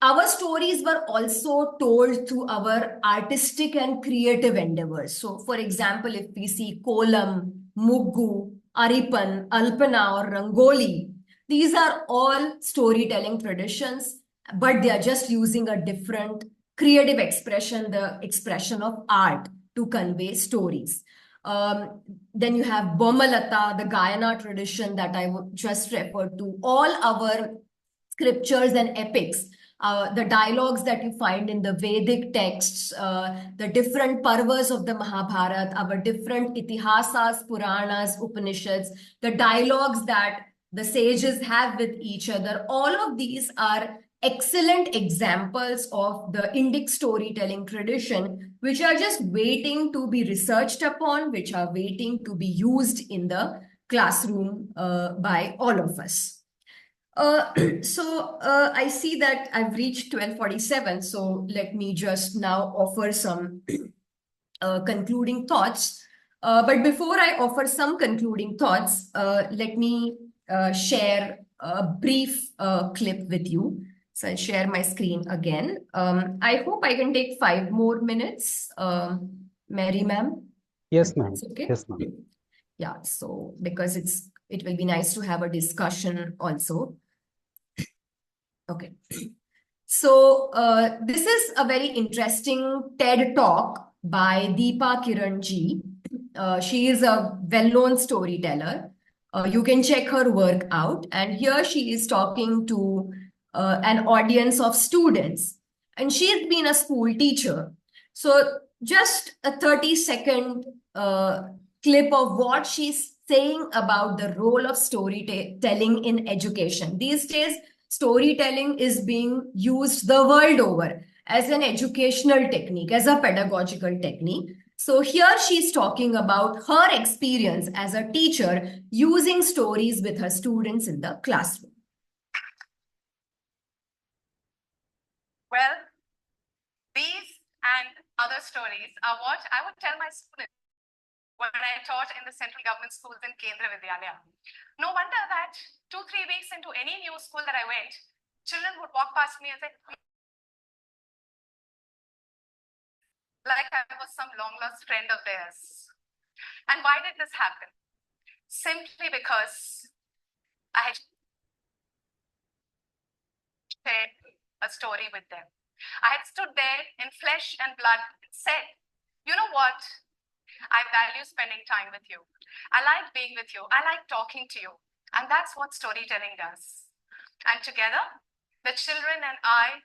Our stories were also told through our artistic and creative endeavors. So, for example, if we see Kolam, Muggu, Aripan, Alpana, or Rangoli, these are all storytelling traditions, but they are just using a different creative expression, the expression of art to convey stories. Then you have Bomalata, the Gayana tradition that I just referred to. All our scriptures and epics, the dialogues that you find in the Vedic texts, the different parvas of the Mahabharata, our different itihasas, Puranas, Upanishads, the dialogues that the sages have with each other, all of these are excellent examples of the Indic storytelling tradition, which are just waiting to be researched upon, which are waiting to be used in the classroom by all of us. I see that I've reached 12:47, so let me just now offer some concluding thoughts. But before I offer some concluding thoughts, let me share a brief clip with you. So I'll share my screen again. I hope I can take 5 more minutes, Mary ma'am. Yes, ma'am. Okay. Yes, ma'am. Yeah, so because it will be nice to have a discussion also. Okay. So this is a very interesting TED talk by Deepa Kiranji. She is a well-known storyteller. You can check her work out. And here she is talking to an audience of students. And she's been a school teacher. So just a 30-second clip of what she's saying about the role of storytelling in education. These days, storytelling is being used the world over as an educational technique, as a pedagogical technique. So here she's talking about her experience as a teacher using stories with her students in the classroom. Well, these and other stories are what I would tell my students when I taught in the central government schools in Kendra Vidyalaya. No wonder that 2-3 weeks into any new school that I went, children would walk past me and say, like I was some long lost friend of theirs. And why did this happen? Simply because I had shared a story with them. I had stood there in flesh and blood and said, you know what? I value spending time with you. I like being with you. I like talking to you. And that's what storytelling does. And together, the children and I,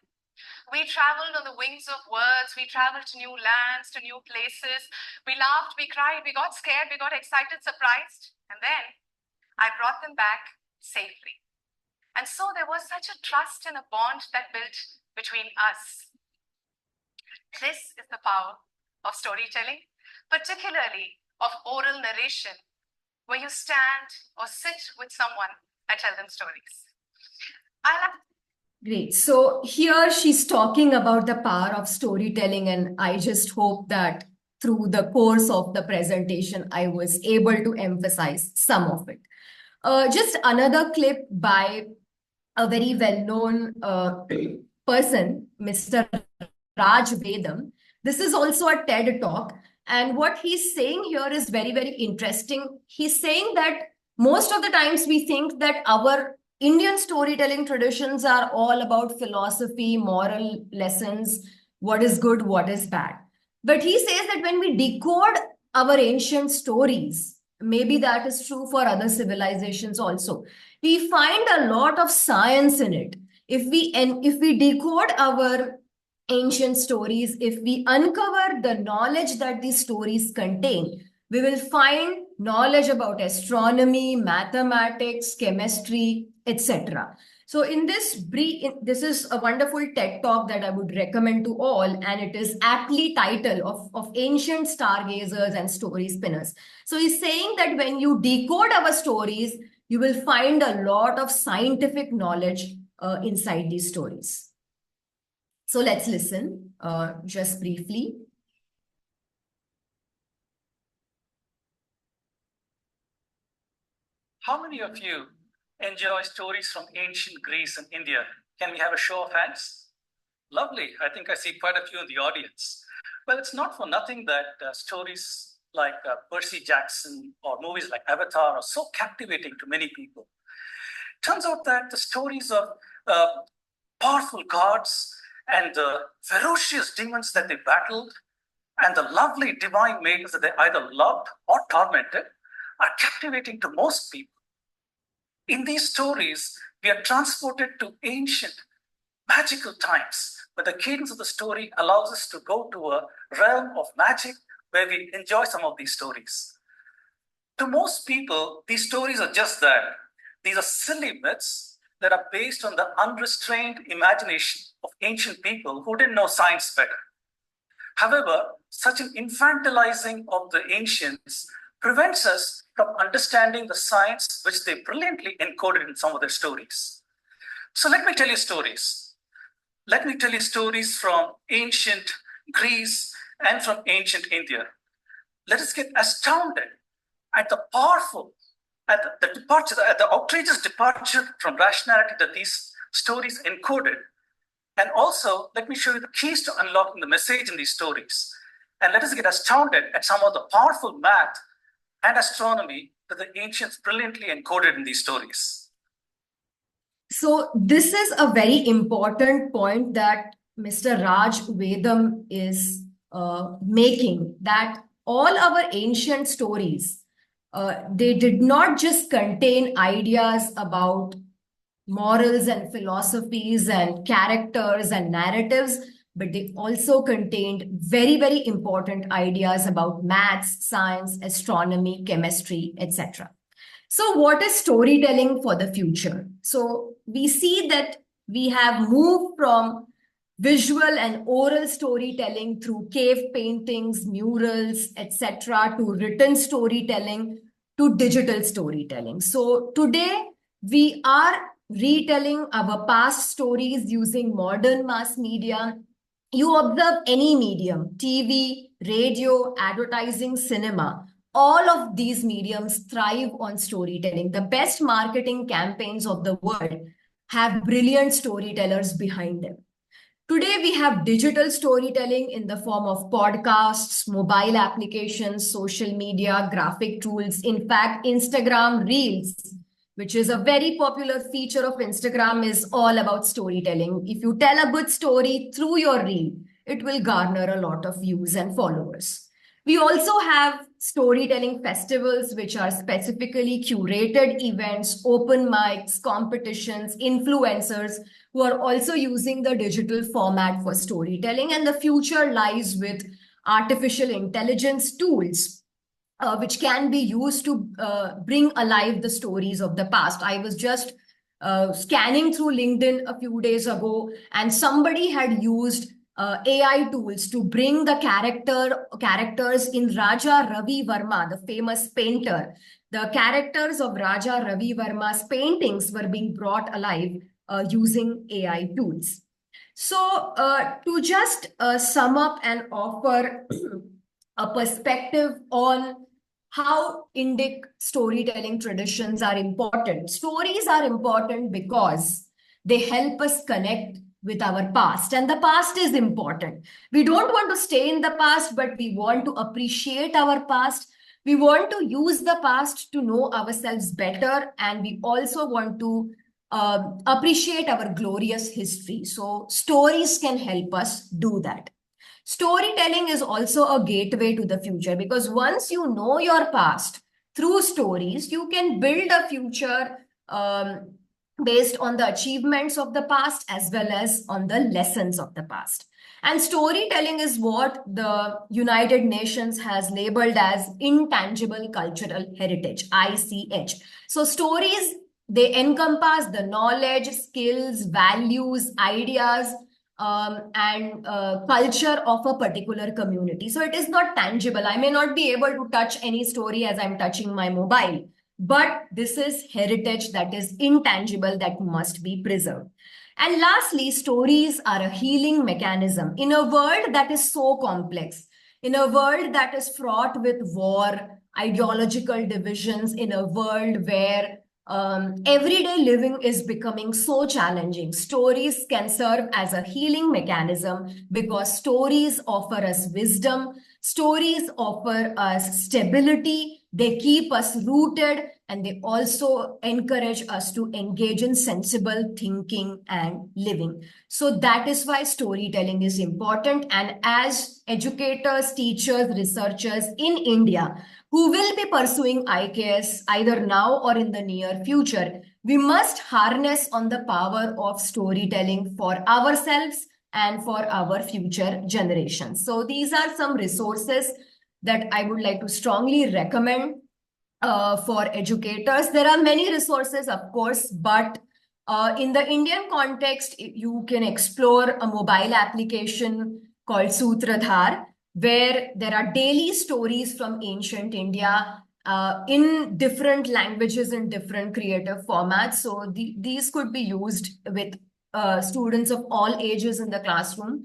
we traveled on the wings of words. We traveled to new lands, to new places. We laughed, we cried, we got scared, we got excited, surprised. And then I brought them back safely. And so there was such a trust and a bond that built between us. This is the power of storytelling, particularly of oral narration, where you stand or sit with someone and tell them stories. Great. So here she's talking about the power of storytelling, and I just hope that through the course of the presentation, I was able to emphasize some of it. Just another clip by a very well-known person, Mr. Raj Vedam. This is also a TED talk. And what he's saying here is very, very interesting. He's saying that most of the times we think that our Indian storytelling traditions are all about philosophy, moral lessons, what is good, what is bad. But he says that when we decode our ancient stories, maybe that is true for other civilizations also, we find a lot of science in it. If we decode our ancient stories, if we uncover the knowledge that these stories contain, we will find knowledge about astronomy, mathematics, chemistry, etc. So in this this is a wonderful TED talk that I would recommend to all, and it is aptly titled of ancient stargazers and story spinners. So he's saying that when you decode our stories, you will find a lot of scientific knowledge inside these stories. So let's listen just briefly. How many of you enjoy stories from ancient Greece and India? Can we have a show of hands? Lovely. I think I see quite a few in the audience. Well, it's not for nothing that stories like Percy Jackson or movies like Avatar are so captivating to many people. Turns out that the stories of powerful gods and the ferocious demons that they battled and the lovely divine maidens that they either loved or tormented are captivating to most people. In these stories, we are transported to ancient, magical times, but the cadence of the story allows us to go to a realm of magic where we enjoy some of these stories. To most people, these stories are just that. These are silly myths that are based on the unrestrained imagination of ancient people who didn't know science better. However, such an infantilizing of the ancients prevents us from understanding the science which they brilliantly encoded in some of their stories. So let me tell you stories. Let me tell you stories from ancient Greece and from ancient India. Let us get astounded at the powerful, at the outrageous departure from rationality that these stories encoded. And also, let me show you the keys to unlocking the message in these stories. And let us get astounded at some of the powerful math and astronomy that the ancients brilliantly encoded in these stories. So this is a very important point that Mr. Raj Vedam is making, that all our ancient stories, they did not just contain ideas about morals and philosophies and characters and narratives, but they also contained very, very important ideas about maths, science, astronomy, chemistry, etc. So what is storytelling for the future? So we see that we have moved from visual and oral storytelling through cave paintings, murals, etc., to written storytelling, to digital storytelling. So today we are retelling our past stories using modern mass media. You observe any medium, TV, radio, advertising, cinema, all of these mediums thrive on storytelling. The best marketing campaigns of the world have brilliant storytellers behind them. Today, we have digital storytelling in the form of podcasts, mobile applications, social media, graphic tools. In fact, Instagram Reels, which is a very popular feature of Instagram, is all about storytelling. If you tell a good story through your reel, it will garner a lot of views and followers. We also have storytelling festivals, which are specifically curated events, open mics, competitions, influencers who are also using the digital format for storytelling. And the future lies with artificial intelligence tools, which can be used to bring alive the stories of the past. I was just scanning through LinkedIn a few days ago, and somebody had used AI tools to bring the characters in Raja Ravi Verma, the famous painter. The characters of Raja Ravi Verma's paintings were being brought alive using AI tools. So to just sum up and offer a perspective on how Indic storytelling traditions are important. Stories are important because they help us connect with our past, and the past is important. We don't want to stay in the past, but we want to appreciate our past. We want to use the past to know ourselves better, and we also want to appreciate our glorious history. So stories can help us do that. Storytelling is also a gateway to the future, because once you know your past through stories, you can build a future based on the achievements of the past as well as on the lessons of the past. And storytelling is what the United Nations has labeled as intangible cultural heritage, ICH. So stories, they encompass the knowledge, skills, values, ideas, and culture of a particular community. So it is not tangible. I may not be able to touch any story as I'm touching my mobile, but this is heritage that is intangible, that must be preserved. And lastly, stories are a healing mechanism in a world that is so complex, in a world that is fraught with war, ideological divisions, in a world where everyday living is becoming so challenging. Stories can serve as a healing mechanism because stories offer us wisdom, stories offer us stability, they keep us rooted, and they also encourage us to engage in sensible thinking and living. So that is why storytelling is important. And as educators, teachers, researchers in India who will be pursuing IKS either now or in the near future, we must harness on the power of storytelling for ourselves and for our future generations. So these are some resources that I would like to strongly recommend for educators. There are many resources, of course, but in the Indian context, you can explore a mobile application called Sutradhar, where there are daily stories from ancient India in different languages and different creative formats. So these could be used with students of all ages in the classroom.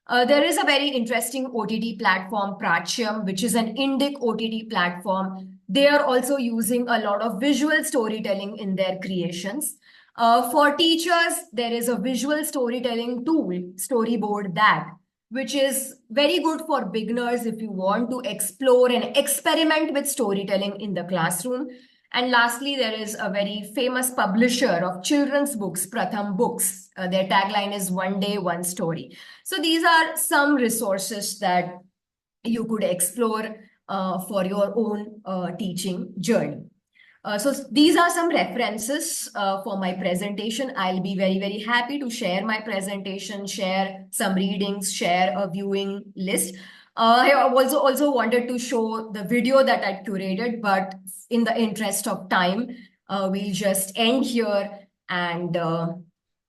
There is a very interesting OTT platform, Prachyam, which is an Indic OTT platform. They are also using a lot of visual storytelling in their creations. For teachers, there is a visual storytelling tool, Storyboard That, which is very good for beginners if you want to explore and experiment with storytelling in the classroom. And lastly, there is a very famous publisher of children's books, Pratham Books. Their tagline is "One Day, One Story." So these are some resources that you could explore for your own teaching journey. So these are some references for my presentation. I'll be very, very happy to share my presentation, share some readings, share a viewing list. I also wanted to show the video that I curated, but in the interest of time, we'll just end here and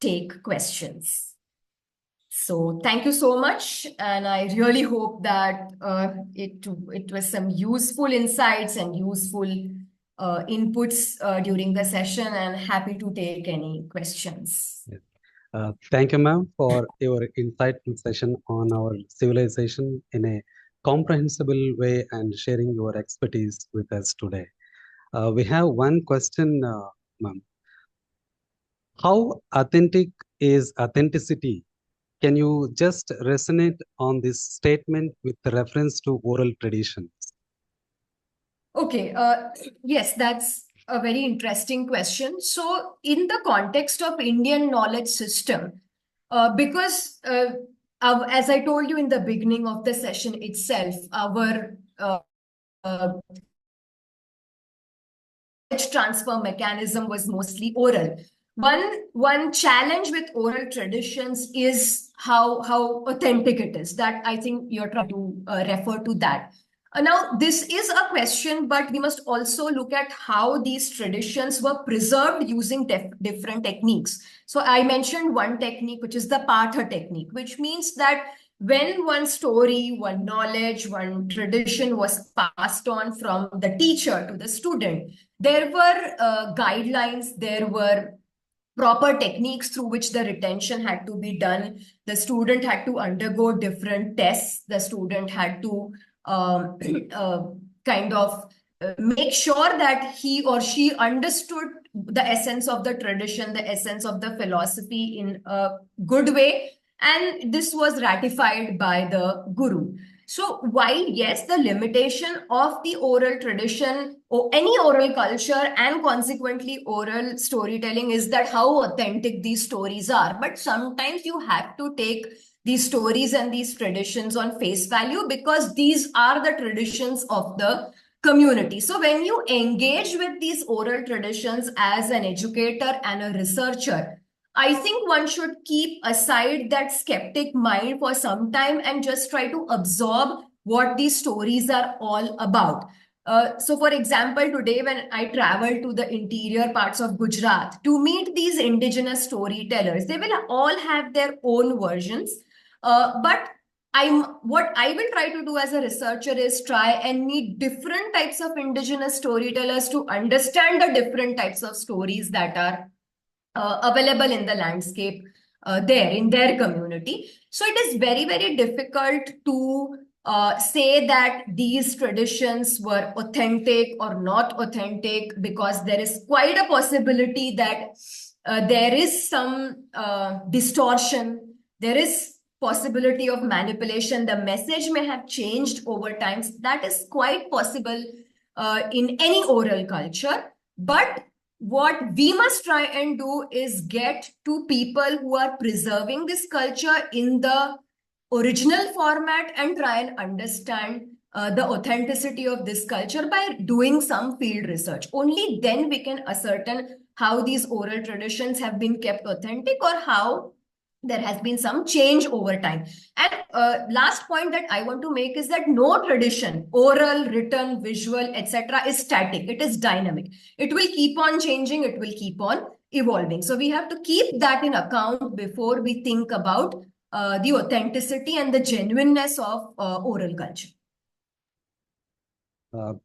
take questions. So thank you so much, and I really hope that it was some useful insights and useful inputs during the session, and happy to take any questions. Thank you, ma'am, for your insightful session on our civilization in a comprehensible way and sharing your expertise with us today. We have one question, ma'am. How authentic is authenticity? Can you just resonate on this statement with reference to oral traditions? Okay, yes, that's a very interesting question. So, in the context of Indian knowledge system, because as I told you in the beginning of the session itself, our transfer mechanism was mostly oral. One challenge with oral traditions is how authentic it is. That I think you're trying to refer to that. Now, this is a question, but we must also look at how these traditions were preserved using different techniques. So I mentioned one technique, which is the Patha technique, which means that when one story, one knowledge, one tradition was passed on from the teacher to the student, there were guidelines, there were proper techniques through which the retention had to be done. The student had to undergo different tests. The student had to kind of make sure that he or she understood the essence of the tradition, the essence of the philosophy in a good way. And this was ratified by the guru. So while, yes, the limitation of the oral tradition or any oral culture and consequently oral storytelling is that how authentic these stories are. But sometimes you have to take these stories and these traditions on face value because these are the traditions of the community. So when you engage with these oral traditions as an educator and a researcher, I think one should keep aside that skeptic mind for some time and just try to absorb what these stories are all about. So, for example, today when I travel to the interior parts of Gujarat to meet these indigenous storytellers, they will all have their own versions. But what I will try to do as a researcher is try and meet different types of indigenous storytellers to understand the different types of stories that are available in the landscape there in their community. So it is very, very difficult to say that these traditions were authentic or not authentic because there is quite a possibility that there is some distortion, there is possibility of manipulation. The message may have changed over time. That is quite possible in any oral culture. But what we must try and do is get to people who are preserving this culture in the original format and try and understand the authenticity of this culture by doing some field research. Only then we can ascertain how these oral traditions have been kept authentic or how there has been some change over time. And last point that I want to make is that no tradition, oral, written, visual, etc., is static. It is dynamic. It will keep on changing. It will keep on evolving. So we have to keep that in account before we think about the authenticity and the genuineness of oral culture.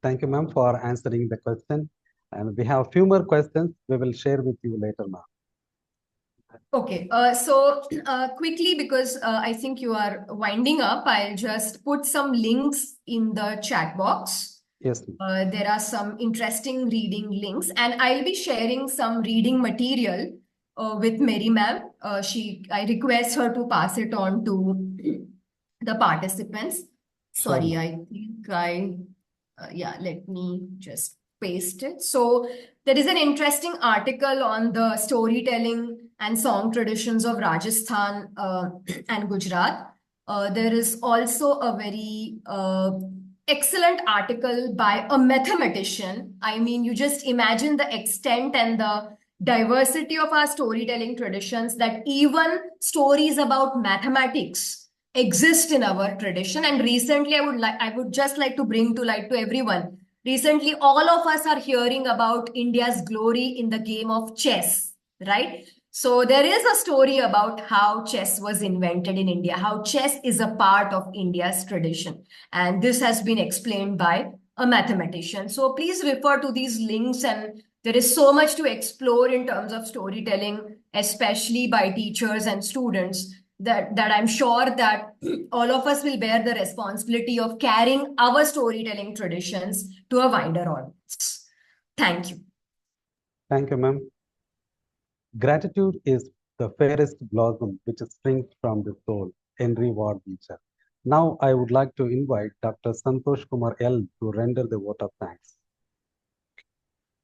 Thank you, ma'am, for answering the question. And we have a few more questions we will share with you later, ma'am. Okay, so quickly, because I think you are winding up, I'll just put some links in the chat box. Yes, ma'am. There are some interesting reading links, and I'll be sharing some reading material with Mary ma'am. I request her to pass it on to the participants. Sorry, Sure. I think yeah, let me just paste it. So there is an interesting article on the storytelling and song traditions of Rajasthan and Gujarat. There is also a very excellent article by a mathematician. I mean, you just imagine the extent and the diversity of our storytelling traditions that even stories about mathematics exist in our tradition. And recently, I would just like to bring to light to everyone. Recently, all of us are hearing about India's glory in the game of chess, right? So there is a story about how chess was invented in India, how chess is a part of India's tradition. And this has been explained by a mathematician. So please refer to these links, and there is so much to explore in terms of storytelling, especially by teachers and students, that I'm sure that all of us will bear the responsibility of carrying our storytelling traditions to a wider audience. Thank you. Thank you, ma'am. Gratitude is the fairest blossom which springs from the soul. Henry Ward Beecher. Now I would like to invite Dr. Santosh Kumar L to render the vote of thanks.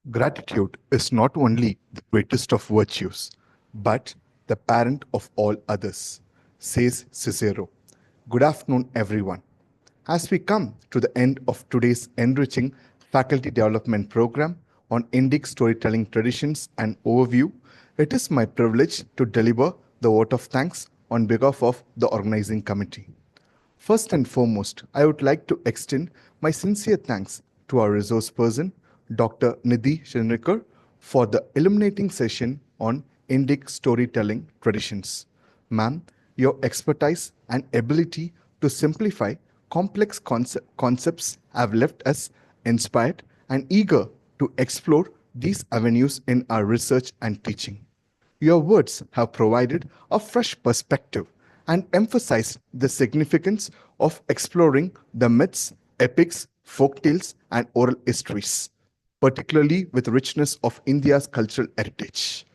Gratitude is not only the greatest of virtues, but the parent of all others, says Cicero. Good afternoon, everyone. As we come to the end of today's enriching faculty development program on Indic storytelling traditions and overview, it is my privilege to deliver the vote of thanks on behalf of the organizing committee. First and foremost, I would like to extend my sincere thanks to our resource person, Dr. Nidhi Shendurnikar, for the illuminating session on Indic storytelling traditions. Ma'am, your expertise and ability to simplify complex concepts have left us inspired and eager to explore these avenues in our research and teaching. Your words have provided a fresh perspective and emphasized the significance of exploring the myths, epics, folktales, and oral histories, particularly with richness of India's cultural heritage.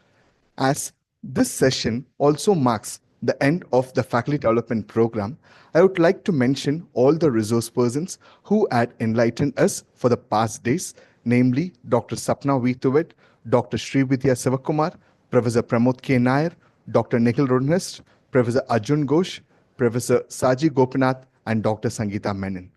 As this session also marks the end of the faculty development program, I would like to mention all the resource persons who had enlightened us for the past days, namely Dr. Sapna Vithuvet, Dr. Srividya Sivakumar, Professor Pramod K. Nair, Dr. Nikhil Rodnest, Professor Arjun Ghosh, Professor Saji Gopinath, and Dr. Sangeeta Menon.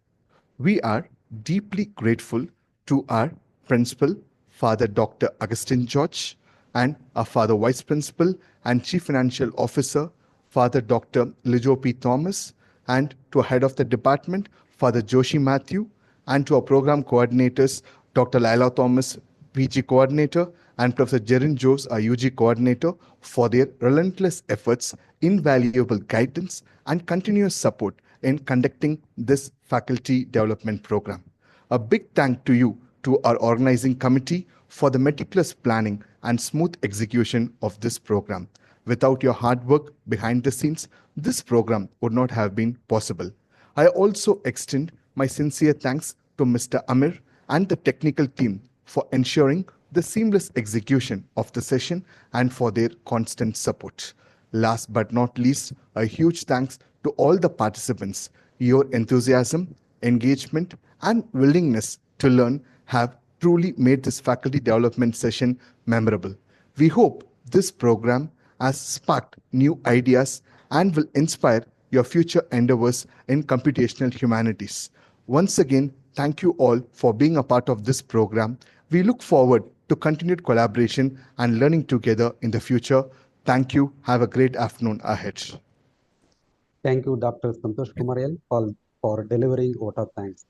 We are deeply grateful to our principal, Father Dr. Augustine George, and our Father Vice Principal and Chief Financial Officer, Father Dr. Lijo P. Thomas, and to our Head of the Department, Father Joshi Matthew, and to our program coordinators, Dr. Laila Thomas, PG Coordinator, and Professor Jerin Jose, our UG Coordinator, for their relentless efforts, invaluable guidance, and continuous support in conducting this faculty development program. A big thank to you, to our organizing committee, for the meticulous planning and smooth execution of this program. Without your hard work behind the scenes, this program would not have been possible. I also extend my sincere thanks to Mr. Amir and the technical team for ensuring the seamless execution of the session and for their constant support. Last but not least, a huge thanks to all the participants. Your enthusiasm, engagement, and willingness to learn have truly made this faculty development session memorable. We hope this program has sparked new ideas and will inspire your future endeavors in computational humanities. Once again, thank you all for being a part of this program. We look forward to continued collaboration and learning together in the future. Thank you. Have a great afternoon ahead. Thank you, Dr. Santosh Kumar L, for delivering vote of thanks.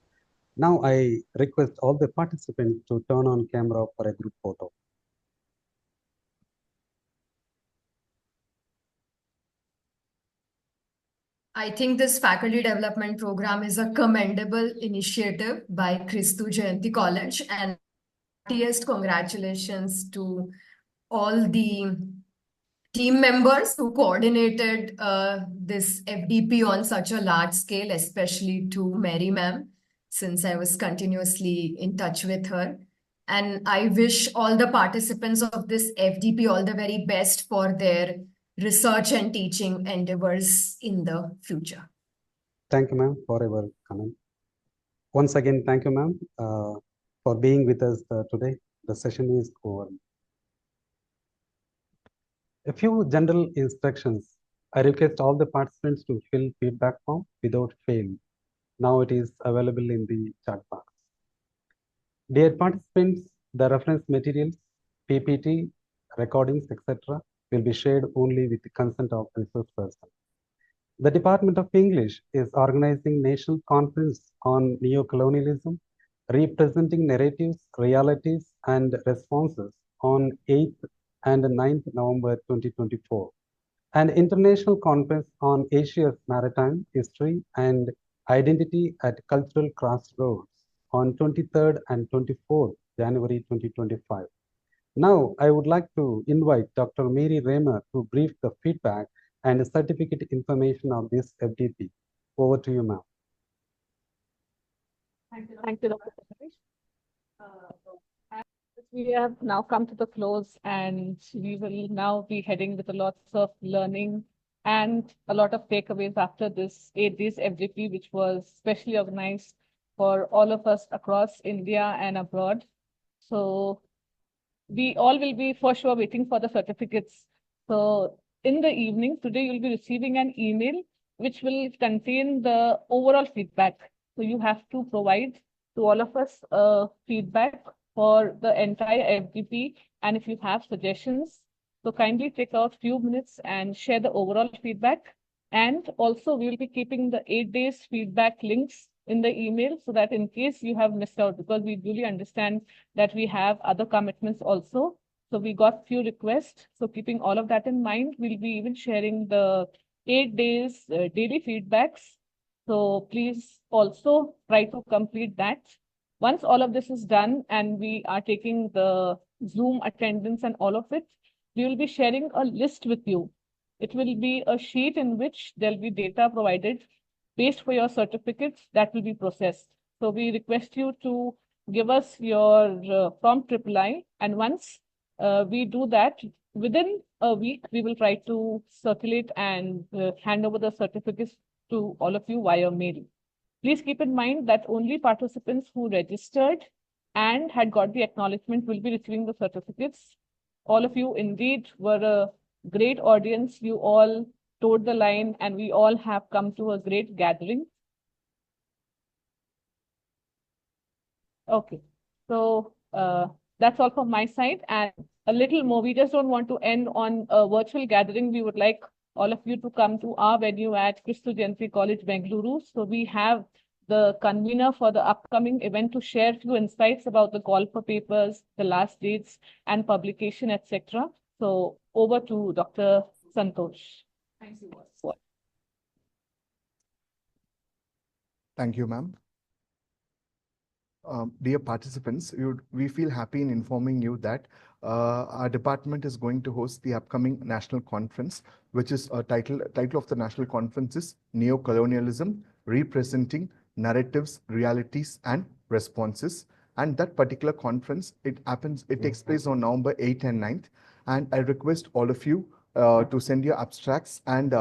Now I request all the participants to turn on camera for a group photo. I think this faculty development program is a commendable initiative by Christu Jayanti College, and heartiest congratulations to all the team members who coordinated this FDP on such a large scale, especially to Mary ma'am, since I was continuously in touch with her. And I wish all the participants of this FDP all the very best for their research and teaching endeavors in the future. Thank you, ma'am, for your comment. Once again, thank you, ma'am, for being with us today. The session is over. A few general instructions. I request all the participants to fill feedback form without fail. Now it is available in the chat box. Dear participants, the reference materials, PPT, recordings, etc. will be shared only with the consent of the resource person. The Department of English is organizing National Conference on Neocolonialism, representing narratives, realities, and responses on 8th and 9th November 2024, an international conference on Asia's maritime history and identity at cultural crossroads on 23rd and 24th January 2025. Now, I would like to invite Dr. Mary Raymer to brief the feedback and certificate information of this FDP. Over to you, ma'am. Thank you, Dr. Satish. We have now come to the close, and we will now be heading with a lots of learning and a lot of takeaways after this 8 days FDP, which was specially organized for all of us across India and abroad. So we all will be for sure waiting for the certificates. So in the evening, today you'll be receiving an email which will contain the overall feedback. So you have to provide to all of us feedback for the entire FDP. And if you have suggestions, so kindly take out few minutes and share the overall feedback. And also we will be keeping the 8 days feedback links in the email so that in case you have missed out, because we really understand that we have other commitments also. So we got few requests. So keeping all of that in mind, we'll be even sharing the 8 days daily feedbacks. So please also try to complete that. Once all of this is done and we are taking the Zoom attendance and all of it, we will be sharing a list with you. It will be a sheet in which there'll be data provided based for your certificates that will be processed. So we request you to give us your prompt reply. And once we do that, within a week, we will try to circulate and hand over the certificates to all of you via mail. Please keep in mind that only participants who registered and had got the acknowledgement will be receiving the certificates. All of you indeed were a great audience. You all towed the line and we all have come to a great gathering. Okay, so that's all from my side, and a little more. We just don't want to end on a virtual gathering. We would like all of you to come to our venue at Christu Jayanti College, Bengaluru. So we have the convener for the upcoming event to share few insights about the call for papers, the last dates and publication, etc. So over to Dr. Santosh. Thank you. Thank you, ma'am. Dear participants, we feel happy in informing you that our department is going to host the upcoming national conference, which is a title of the national conference is Neo-Colonialism, Representing Narratives, Realities and Responses. And that particular conference, it takes place on November 8th and 9th. And I request all of you to send your abstracts, and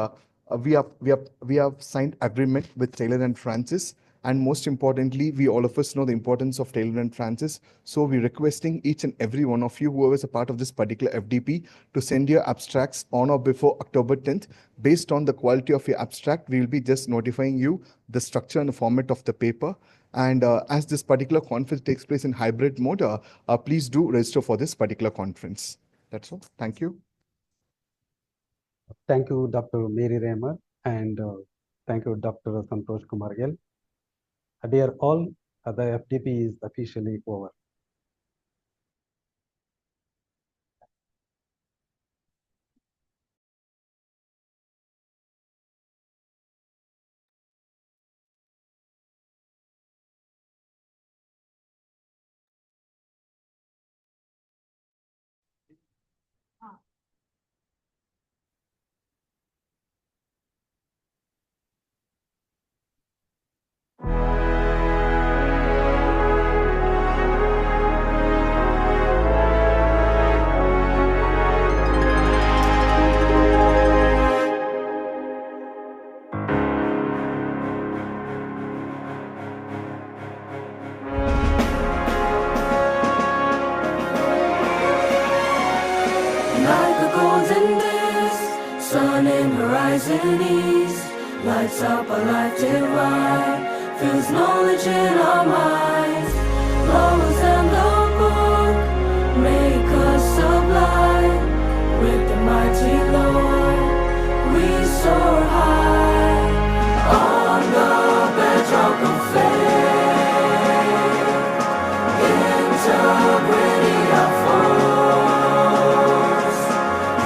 we have signed agreement with Taylor and Francis. And most importantly, we all of us know the importance of Taylor and Francis. So we're requesting each and every one of you, whoever is a part of this particular FDP, to send your abstracts on or before October 10th. Based on the quality of your abstract, we will be just notifying you the structure and the format of the paper. And as this particular conference takes place in hybrid mode, please do register for this particular conference. That's all. Thank you. Thank you, Dr. Mary Raymer, and thank you, Dr. Santosh Kumar Gill. Dear all, the FDP is officially over. horizon east, lights up a life divine, fills knowledge in our minds, laws and the book make us sublime. With the mighty Lord we soar high on the bedrock of faith, integrity of force,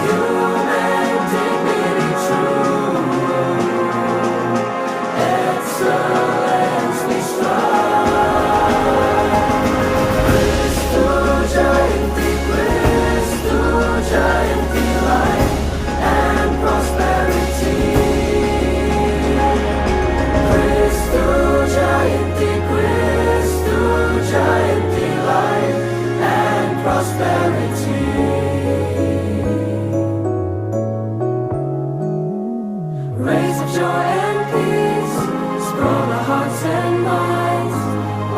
human dignity true, excellence we strive. Christu Jayanti, life and prosperity. Christu Jayanti, life and prosperity. Rays of joy and peace sprawl our hearts and minds.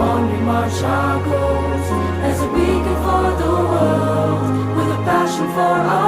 On we march our goals as a beacon for the world, with a passion for our